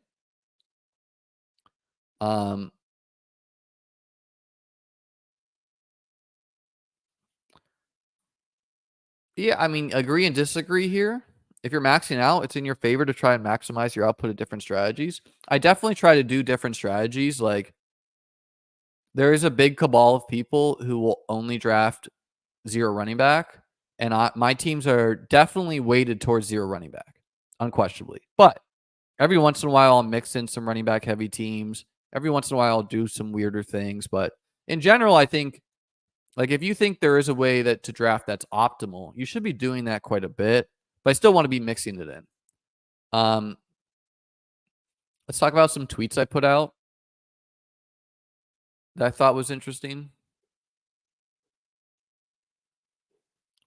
Yeah, I mean, agree and disagree here. If you're maxing out, it's in your favor to try and maximize your output of different strategies. I definitely try to do different strategies. Like, there is a big cabal of people who will only draft 0 running back, and my teams are definitely weighted towards 0 running back, unquestionably. But every once in a while, I'll mix in some running back heavy teams. Every once in a while, I'll do some weirder things. But in general, I think, like, if you think there is a way that to draft that's optimal, you should be doing that quite a bit. But I still want to be mixing it in. Let's talk about some tweets I put out. that I thought was interesting.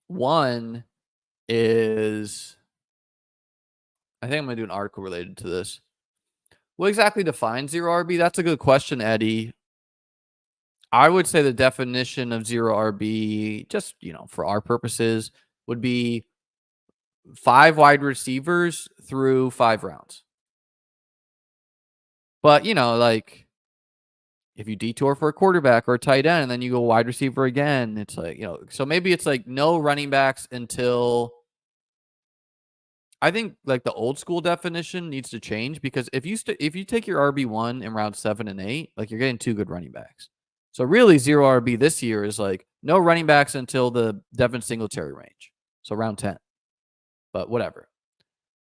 One is I think I'm gonna do an article related to this. What exactly defines zero RB? That's a good question, Eddie. I would say the definition of zero RB, just for our purposes, would be 5 wide receivers through 5 rounds. But like if you detour for a quarterback or a tight end and then you go wide receiver again, it's like, so maybe it's like no running backs until I think like the old school definition needs to change because if you take your RB1 in round 7 and 8, like you're getting 2 good running backs. So really 0 RB this year is like no running backs until the Devin Singletary range. So round 10. But whatever.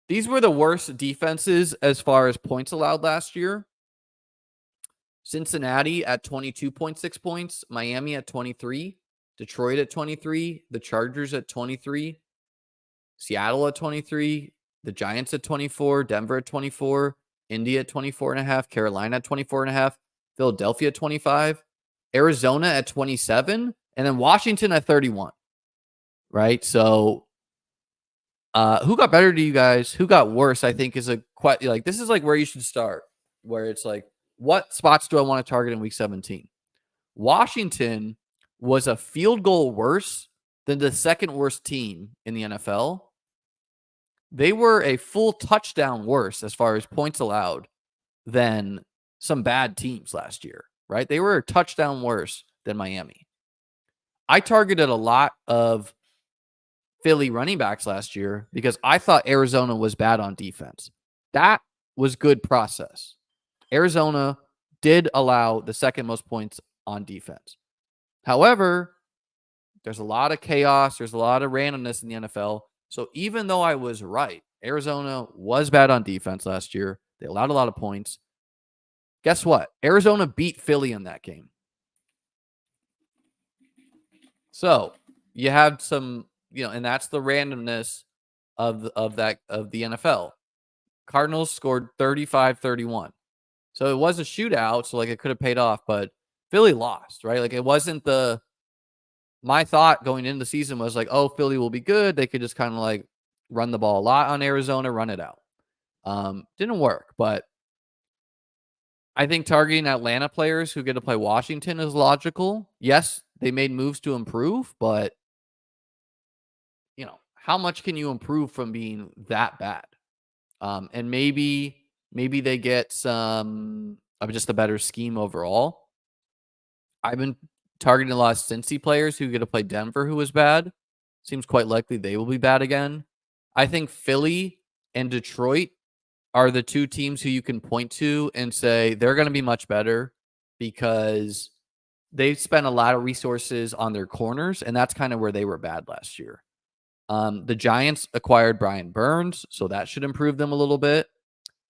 These were the worst defenses as far as points allowed last year. Cincinnati at 22.6 points, Miami at 23, Detroit at 23, the Chargers at 23, Seattle at 23, the Giants at 24, Denver at 24, Indy at 24.5, Carolina at 24.5, Philadelphia at 25, Arizona at 27, and then Washington at 31. Right? So who got better to you guys? Who got worse? I think is this is like where you should start, where it's like, what spots do I want to target in week 17? Washington was a field goal worse than the second worst team in the NFL. They were a full touchdown worse as far as points allowed than some bad teams last year, right? They were a touchdown worse than Miami. I targeted a lot of Philly running backs last year because I thought Arizona was bad on defense. That was good process. Arizona did allow the second most points on defense. However, there's a lot of chaos. There's a lot of randomness in the NFL. So even though I was right, Arizona was bad on defense last year. They allowed a lot of points. Guess what? Arizona beat Philly in that game. So you have some, and that's the randomness of the NFL. Cardinals scored 35-31. So it was a shootout, so like it could have paid off, but Philly lost, right? Like it wasn't my thought going into the season was like, oh, Philly will be good. They could just kind of like run the ball a lot on Arizona, run it out. Didn't work, but I think targeting Atlanta players who get to play Washington is logical. Yes, they made moves to improve, but how much can you improve from being that bad? And maybe they get some of just a better scheme overall. I've been targeting a lot of Cincy players who get to play Denver, who was bad. Seems quite likely they will be bad again. I think Philly and Detroit are the two teams who you can point to and say they're going to be much better because they've spent a lot of resources on their corners, and that's kind of where they were bad last year. The Giants acquired Brian Burns, so that should improve them a little bit.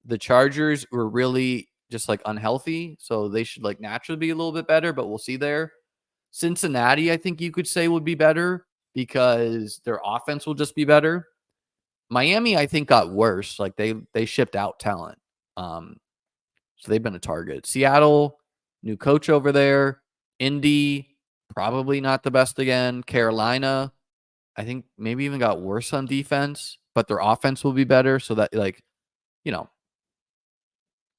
The Chargers were really just like unhealthy, so they should like naturally be a little bit better, but we'll see there. Cincinnati, I think you could say would be better because their offense will just be better. Miami, I think, got worse. Like they shipped out talent. So they've been a target. Seattle, new coach over there. Indy, probably not the best again. Carolina, I think maybe even got worse on defense, but their offense will be better. So that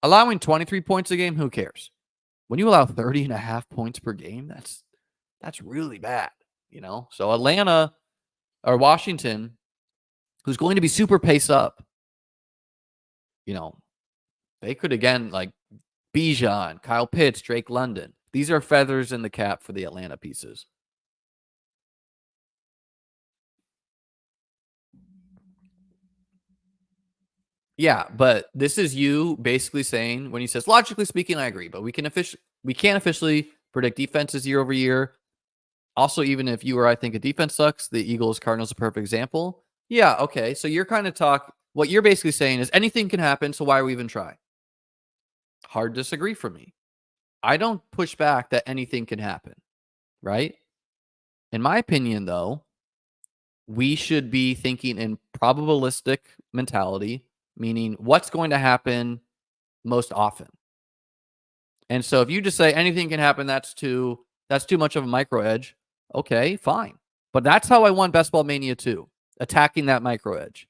allowing 23 points a game, who cares? When you allow 30.5 points per game, that's really bad, So Atlanta or Washington, who's going to be super pace up, they could again like Bijan, Kyle Pitts, Drake London. These are feathers in the cap for the Atlanta pieces. Yeah, but this is you basically saying when he says logically speaking, I agree, but we can't officially predict defenses year over year. Also, even if you or I think a defense sucks, the Eagles, Cardinals, a perfect example. Yeah, okay. So you're kind of what you're basically saying is anything can happen, so why are we even try? Hard disagree from me. I don't push back that anything can happen, right? In my opinion, though, we should be thinking in probabilistic mentality, meaning what's going to happen most often. And so if you just say anything can happen, that's too much of a micro edge. Okay, fine. But that's how I won Best Ball Mania 2, attacking that micro edge.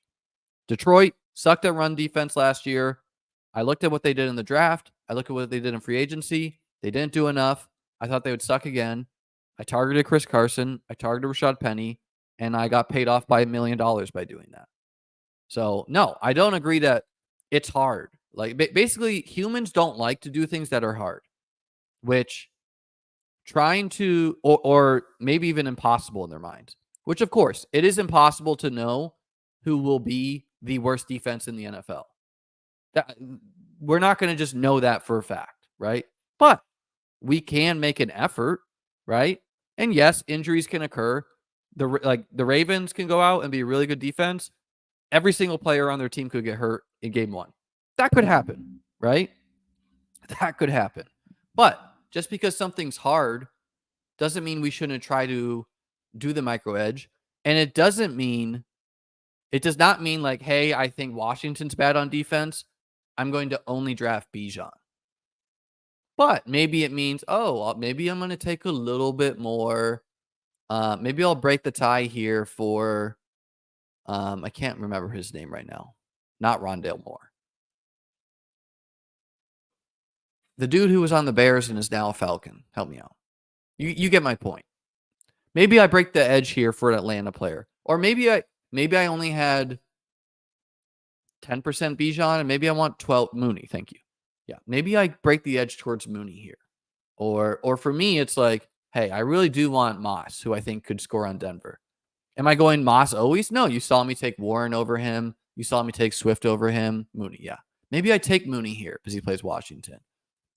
Detroit sucked at run defense last year. I looked at what they did in the draft. I looked at what they did in free agency. They didn't do enough. I thought they would suck again. I targeted Chris Carson. I targeted Rashad Penny. And I got paid off by $1 million by doing that. So, no, I don't agree that it's hard. Like, basically, humans don't like to do things that are hard, which trying to, or maybe even impossible in their minds, which, of course, it is impossible to know who will be the worst defense in the NFL. We're not going to just know that for a fact, right? But we can make an effort, right? And yes, injuries can occur. The Ravens can go out and be a really good defense. Every single player on their team could get hurt in game 1. That could happen, right? That could happen. But just because something's hard doesn't mean we shouldn't try to do the micro edge. And it does not mean like, hey, I think Washington's bad on defense, I'm going to only draft Bijan. But maybe it means, maybe I'm going to take a little bit more. Maybe I'll break the tie here for, I can't remember his name right now. Not Rondale Moore. The dude who was on the Bears and is now a Falcon. Help me out. You get my point. Maybe I break the edge here for an Atlanta player. Or maybe I only had 10% Bijan and maybe I want 12 Mooney. Thank you. Yeah. Maybe I break the edge towards Mooney here. Or for me, it's like, hey, I really do want Moss, who I think could score on Denver. Am I going Moss always? No, you saw me take Warren over him. You saw me take Swift over him. Mooney, yeah. Maybe I take Mooney here because he plays Washington.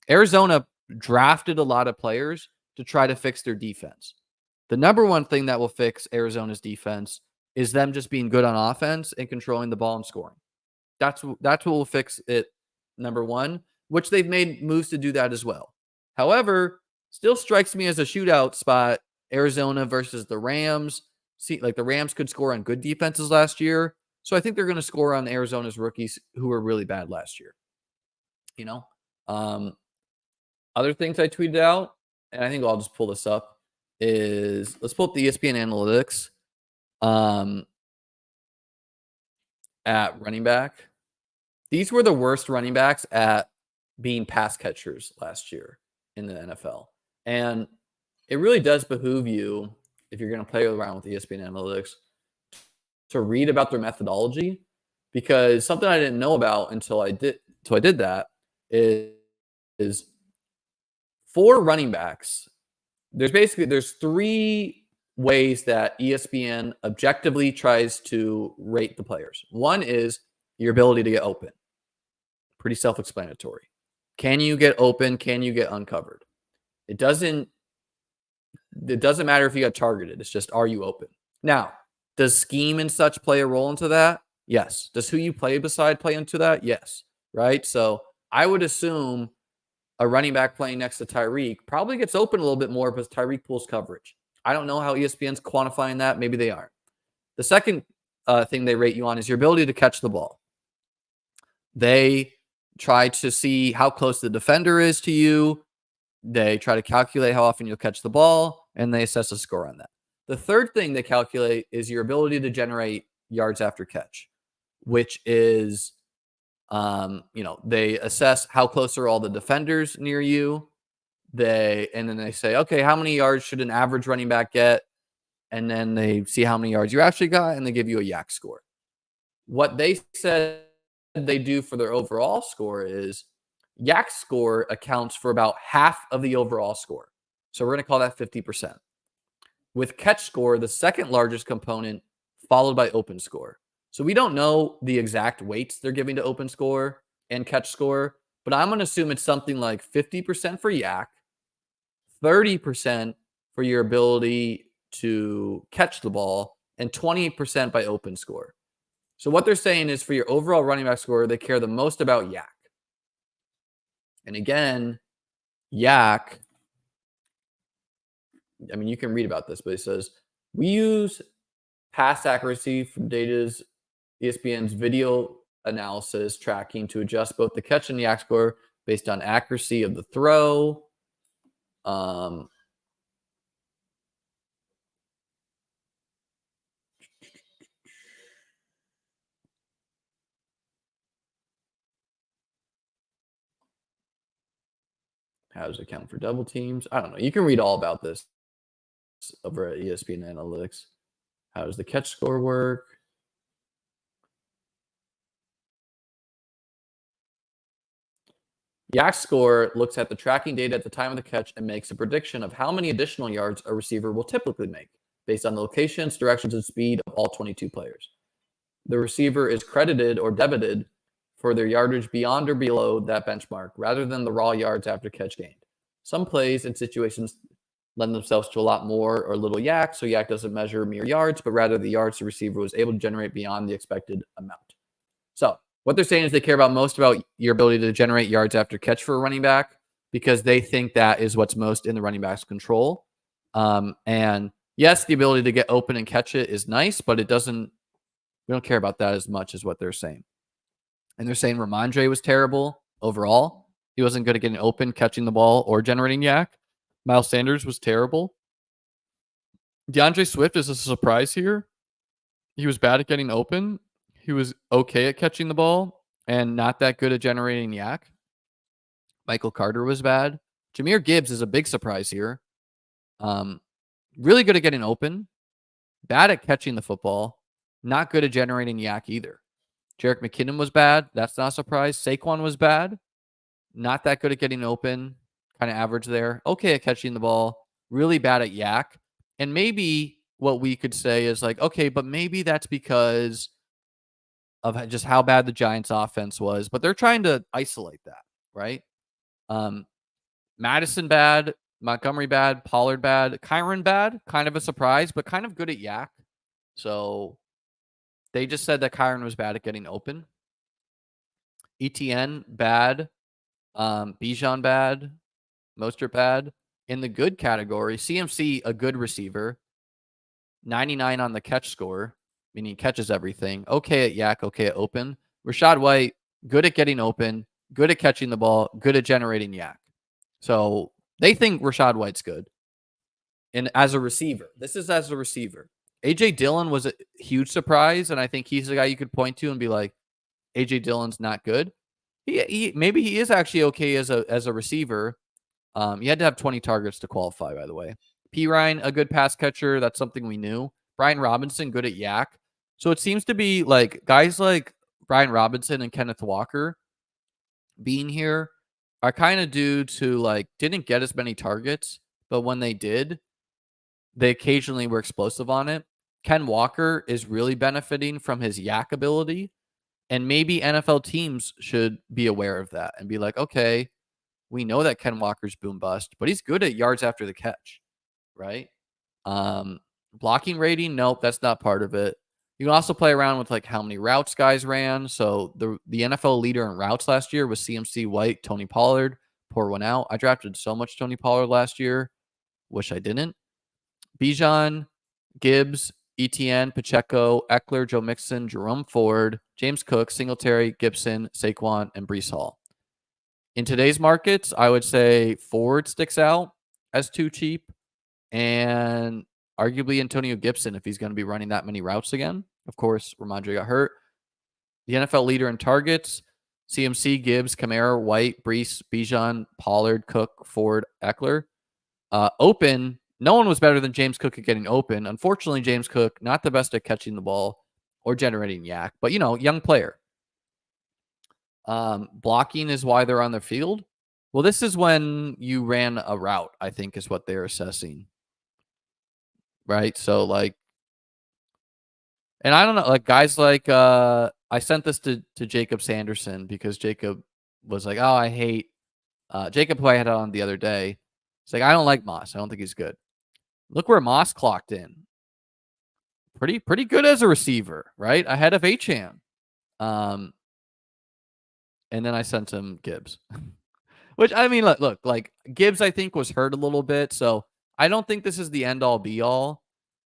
Arizona drafted a lot of players to try to fix their defense. The number one thing that will fix Arizona's defense is them just being good on offense and controlling the ball and scoring. That's what will fix it, number one, which they've made moves to do that as well. However, still strikes me as a shootout spot, Arizona versus the Rams. See, like the Rams could score on good defenses last year. So I think they're going to score on Arizona's rookies who were really bad last year. You know? Other things I tweeted out, and I think I'll just pull this up, is let's pull up the ESPN analytics at running back. These were the worst running backs at being pass catchers last year in the NFL. And it really does behoove you, if you're going to play around with ESPN analytics, to read about their methodology, because something I didn't know about until I did that is for running backs, there's 3 ways that ESPN objectively tries to rate the players. One is your ability to get open. Pretty self-explanatory. Can you get open? Can you get uncovered? It doesn't matter if you got targeted. It's just, are you open? Now, does scheme and such play a role into that? Yes. Does who you play beside play into that? Yes. Right? So I would assume a running back playing next to Tyreek probably gets open a little bit more because Tyreek pulls coverage. I don't know how ESPN's quantifying that. Maybe they aren't. The second thing they rate you on is your ability to catch the ball. They try to see how close the defender is to you. They try to calculate how often you'll catch the ball, and they assess a score on that. The third thing they calculate is your ability to generate yards after catch, which is, they assess how close are all the defenders near you. And then they say, okay, how many yards should an average running back get? And then they see how many yards you actually got, and they give you a yak score. What they said they do for their overall score is yak score accounts for about half of the overall score. So we're going to call that 50%. With catch score, the second largest component, followed by open score. So we don't know the exact weights they're giving to open score and catch score, but I'm going to assume it's something like 50% for yak, 30% for your ability to catch the ball, and 28% by open score. So what they're saying is for your overall running back score, they care the most about yak. And again, yak, I mean, you can read about this, but it says, we use pass accuracy from data's ESPN's video analysis tracking to adjust both the catch and yak score based on accuracy of the throw. How does it count for double teams? I don't know. You can read all about this over at ESPN Analytics. How does the catch score work? Yak Score looks at the tracking data at the time of the catch and makes a prediction of how many additional yards a receiver will typically make based on the locations, directions, and speed of all 22 players. The receiver is credited or debited for their yardage beyond or below that benchmark rather than the raw yards after catch gained. Some plays and situations lend themselves to a lot more or little yak, so yak doesn't measure mere yards, but rather the yards the receiver was able to generate beyond the expected amount. So what they're saying is they care about most about your ability to generate yards after catch for a running back because they think that is what's most in the running back's control. And yes, the ability to get open and catch it is nice, but it doesn't. We don't care about that as much as what they're saying. And they're saying Ramondre was terrible overall. He wasn't good at getting open, catching the ball, or generating yak. Miles Sanders was terrible. DeAndre Swift is a surprise here. He was bad at getting open. He was okay at catching the ball and not that good at generating yak. Michael Carter was bad. Jahmyr Gibbs is a big surprise here. Really good at getting open, bad at catching the football, not good at generating yak either. Jerick McKinnon was bad. That's not a surprise. Saquon was bad. Not that good at getting open. Kind of average there. Okay at catching the ball. Really bad at yak. And maybe what we could say is like, okay, but maybe that's because of just how bad the Giants offense was. But they're trying to isolate that, right? Madison bad. Montgomery bad. Pollard bad. Kyron bad. Kind of a surprise, but kind of good at yak. So they just said that Kyron was bad at getting open. ETN bad. Bijan bad. Mostert bad. In the good category, CMC a good receiver. 99 on the catch score, meaning he catches everything. Okay at yak, okay at open. Rachaad White, good at getting open, good at catching the ball, good at generating yak. So they think Rachaad White's good. And as a receiver, this is as a receiver. AJ Dillon was a huge surprise, and I think he's the guy you could point to and be like, AJ Dillon's not good. Maybe he is actually okay as a receiver. You had to have 20 targets to qualify, by the way. P. Ryan, a good pass catcher. That's something we knew. Brian Robinson, good at yak. So it seems to be like guys like Brian Robinson and Kenneth Walker being here are kind of due to like didn't get as many targets, but when they did, they occasionally were explosive on it. Ken Walker is really benefiting from his yak ability, and maybe NFL teams should be aware of that and be like, okay, we know that Ken Walker's boom bust, but he's good at yards after the catch, right? Blocking rating, nope, that's not part of it. You can also play around with like how many routes guys ran. So the NFL leader in routes last year was CMC, White, Tony Pollard. Pour one out. I drafted so much Tony Pollard last year. Wish I didn't. Bijan, Gibbs, ETN, Pacheco, Eckler, Joe Mixon, Jerome Ford, James Cook, Singletary, Gibson, Saquon, and Breece Hall. In today's markets, I would say Ford sticks out as too cheap, and arguably Antonio Gibson if he's going to be running that many routes again. Of course, Ramondre got hurt. The NFL leader in targets, CMC, Gibbs, Kamara, White, Breece, Bijan, Pollard, Cook, Ford, Eckler. Open, no one was better than James Cook at getting open. Unfortunately, James Cook, not the best at catching the ball or generating yak, but, young player. Blocking is why they're on the field. Well, this is when you ran a route, I think is what they're assessing. Right? So, and I don't know, guys I sent this to Jacob Sanderson because Jacob was like, oh, I hate Jacob, who I had on the other day. It's like, I don't like Moss. I don't think he's good. Look where Moss clocked in. Pretty good as a receiver, right? Ahead of Achane. And then I sent him Gibbs. Which, I mean, look, Gibbs, I think, was hurt a little bit. So I don't think this is the end-all, be-all.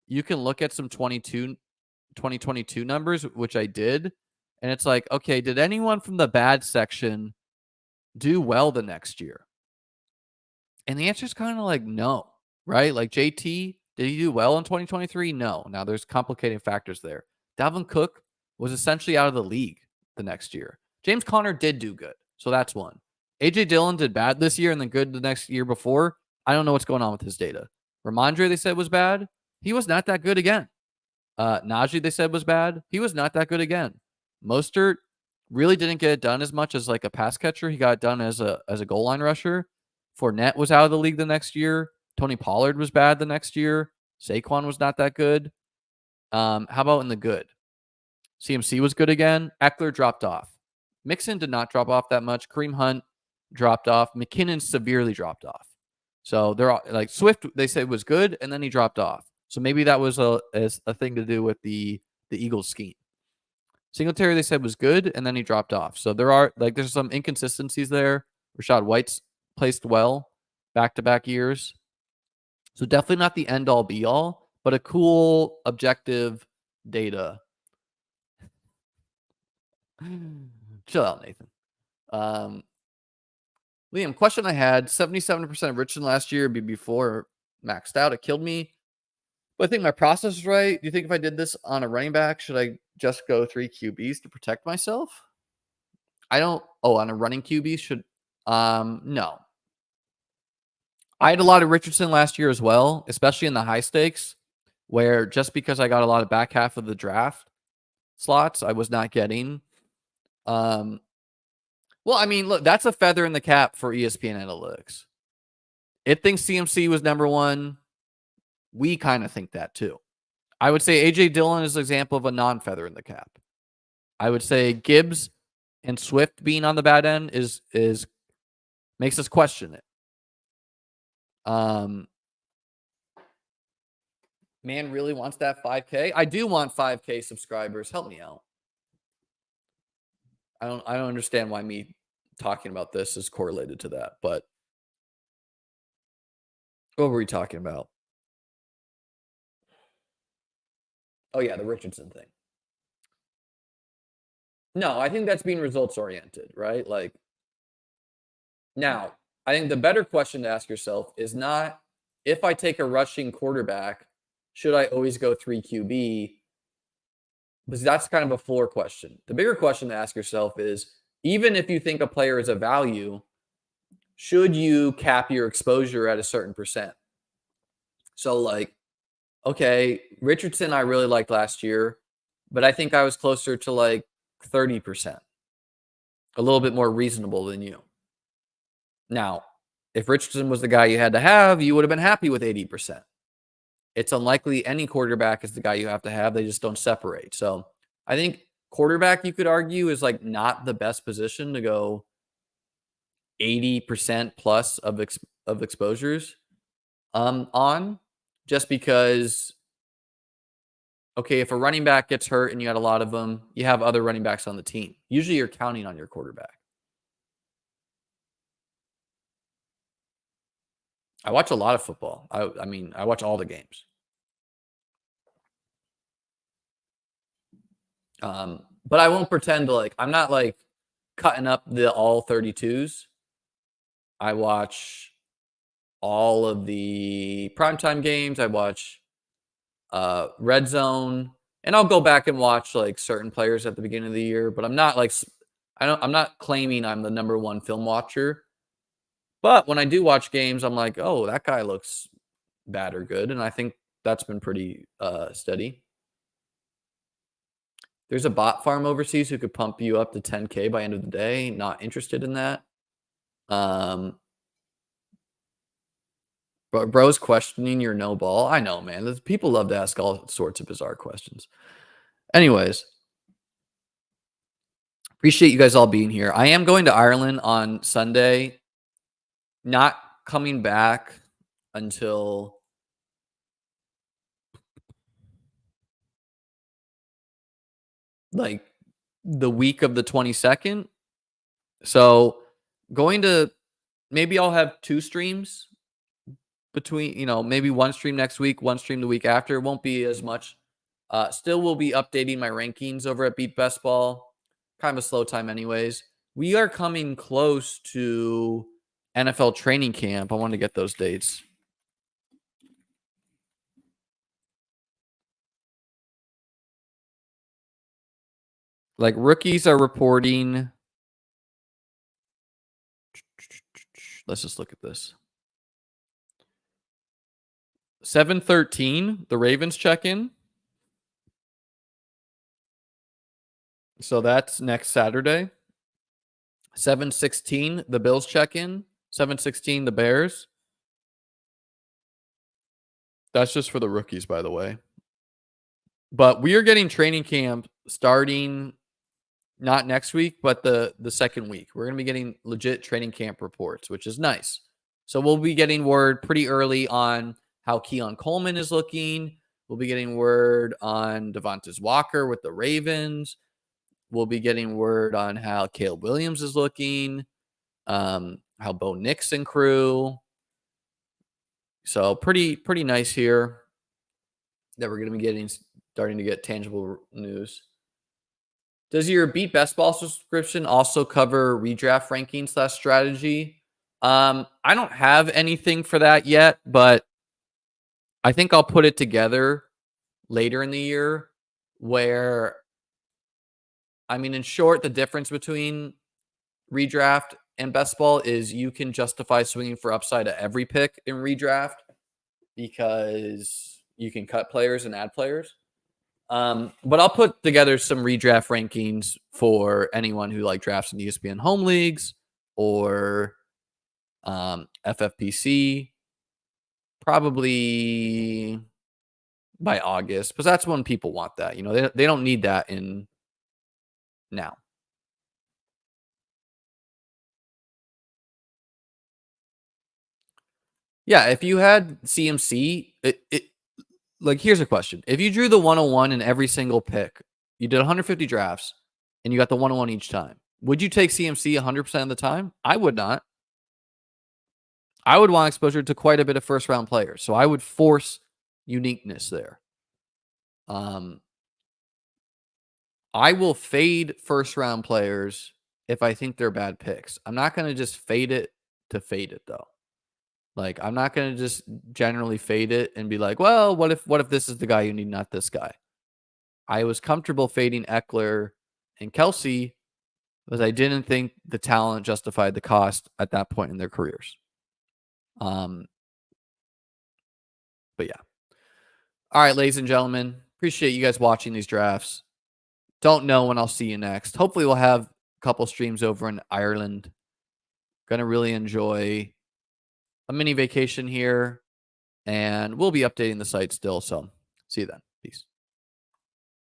You can look at some 2022 numbers, which I did. And it's like, okay, did anyone from the bad section do well the next year? And the answer is kind of like no, right? Like JT, did he do well in 2023? No. Now there's complicating factors there. Dalvin Cook was essentially out of the league the next year. James Conner did do good. So that's one. AJ Dillon did bad this year and then good the next year before. I don't know what's going on with his data. Ramondre, they said, was bad. He was not that good again. Najee, they said, was bad. He was not that good again. Mostert really didn't get it done as much as like a pass catcher. He got it done as a goal line rusher. Fournette was out of the league the next year. Tony Pollard was bad the next year. Saquon was not that good. How about in the good? CMC was good again. Eckler dropped off. Mixon did not drop off that much. Kareem Hunt dropped off. McKinnon severely dropped off. So they're all, like Swift, they said was good, and then he dropped off. So maybe that was a thing to do with the Eagles scheme. Singletary, they said, was good, and then he dropped off. So there's some inconsistencies there. Rashad White's placed well back-to-back years. So definitely not the end-all, be-all, but a cool, objective data. Chill out, Nathan. Liam, question I had, 77% of Richardson last year before maxed out. It killed me. But I think my process is right. Do you think if I did this on a running back, should I just go 3 QBs to protect myself? On a running QB, no. I had a lot of Richardson last year as well, especially in the high stakes, where just because I got a lot of back half of the draft slots, I was not getting. Well, I mean, look, that's a feather in the cap for ESPN Analytics. It thinks CMC was number one. We kind of think that too. I would say AJ Dillon is an example of a non-feather in the cap. I would say Gibbs and Swift being on the bad end is makes us question it. Man really wants that 5K. I do want 5K subscribers. Help me out. I don't understand why me talking about this is correlated to that, but what were we talking about? Oh yeah, the Richardson thing. No, I think that's being results oriented, right? Like now, I think the better question to ask yourself is not if I take a rushing quarterback, should I always go 3 QB? Because that's kind of a floor question. The bigger question to ask yourself is, even if you think a player is a value, should you cap your exposure at a certain percent? So like, okay, Richardson I really liked last year, but I think I was closer to like 30%. A little bit more reasonable than you. Now, if Richardson was the guy you had to have, you would have been happy with 80%. It's unlikely any quarterback is the guy you have to have. They just don't separate. So I think quarterback, you could argue, is like not the best position to go 80% plus of exposures on, just because, okay, if a running back gets hurt and you had a lot of them, you have other running backs on the team. Usually you're counting on your quarterback. I watch a lot of football. I mean, I watch all the games. But I won't pretend to like, I'm not like cutting up the all 32s. I watch all of the primetime games. I watch Red Zone, and I'll go back and watch like certain players at the beginning of the year, but I'm not like, I'm not claiming I'm the number one film watcher. But when I do watch games, I'm like, oh, that guy looks bad or good. And I think that's been pretty steady. There's a bot farm overseas who could pump you up to 10K by end of the day. Not interested in that. Bro's questioning your no ball. I know, man. People love to ask all sorts of bizarre questions. Anyways, appreciate you guys all being here. I am going to Ireland on Sunday. Not coming back until like the week of the 22nd. So going to, maybe I'll have 2 streams between, maybe 1 stream next week, 1 stream the week after. It won't be as much. Still will be updating my rankings over at Beat Best Ball. Kind of a slow time anyways. We are coming close to NFL training camp. I want to get those dates. Like rookies are reporting. Let's just look at this. 7:13, the Ravens check in. So that's next Saturday. 7:16, the Bills check in. 7:16, the Bears. That's just for the rookies, by the way. But we are getting training camp starting not next week, but the second week. We're going to be getting legit training camp reports, which is nice. So we'll be getting word pretty early on how Keon Coleman is looking. We'll be getting word on Devontae Walker with the Ravens. We'll be getting word on how Caleb Williams is looking, how Bo Nix and crew. So pretty nice here that we're going to be starting to get tangible news. Does your Beat Best Ball subscription also cover redraft ranking / strategy? I don't have anything for that yet, but I think I'll put it together later in the year where, I mean, in short, the difference between redraft and best ball is you can justify swinging for upside at every pick in redraft because you can cut players and add players. But I'll put together some redraft rankings for anyone who like drafts in ESPN home leagues or FFPC, probably by August, because that's when people want that. You know, they don't need that in now. Yeah, if you had CMC, like here's a question: if you drew the 101 in every single pick, you did 150 drafts, and you got the 101 each time, would you take CMC 100% of the time? I would not. I would want exposure to quite a bit of first round players. So I would force uniqueness there. I will fade first round players if I think they're bad picks. I'm not going to just fade it to fade it though. Like I'm not going to just generally fade it and be like, well, what if this is the guy you need, not this guy? I was comfortable fading Eckler and Kelsey because I didn't think the talent justified the cost at that point in their careers. But yeah. All right, ladies and gentlemen, appreciate you guys watching these drafts. Don't know when I'll see you next. Hopefully we'll have a couple streams over in Ireland. Gonna really enjoy a mini vacation here, and we'll be updating the site still. So see you then.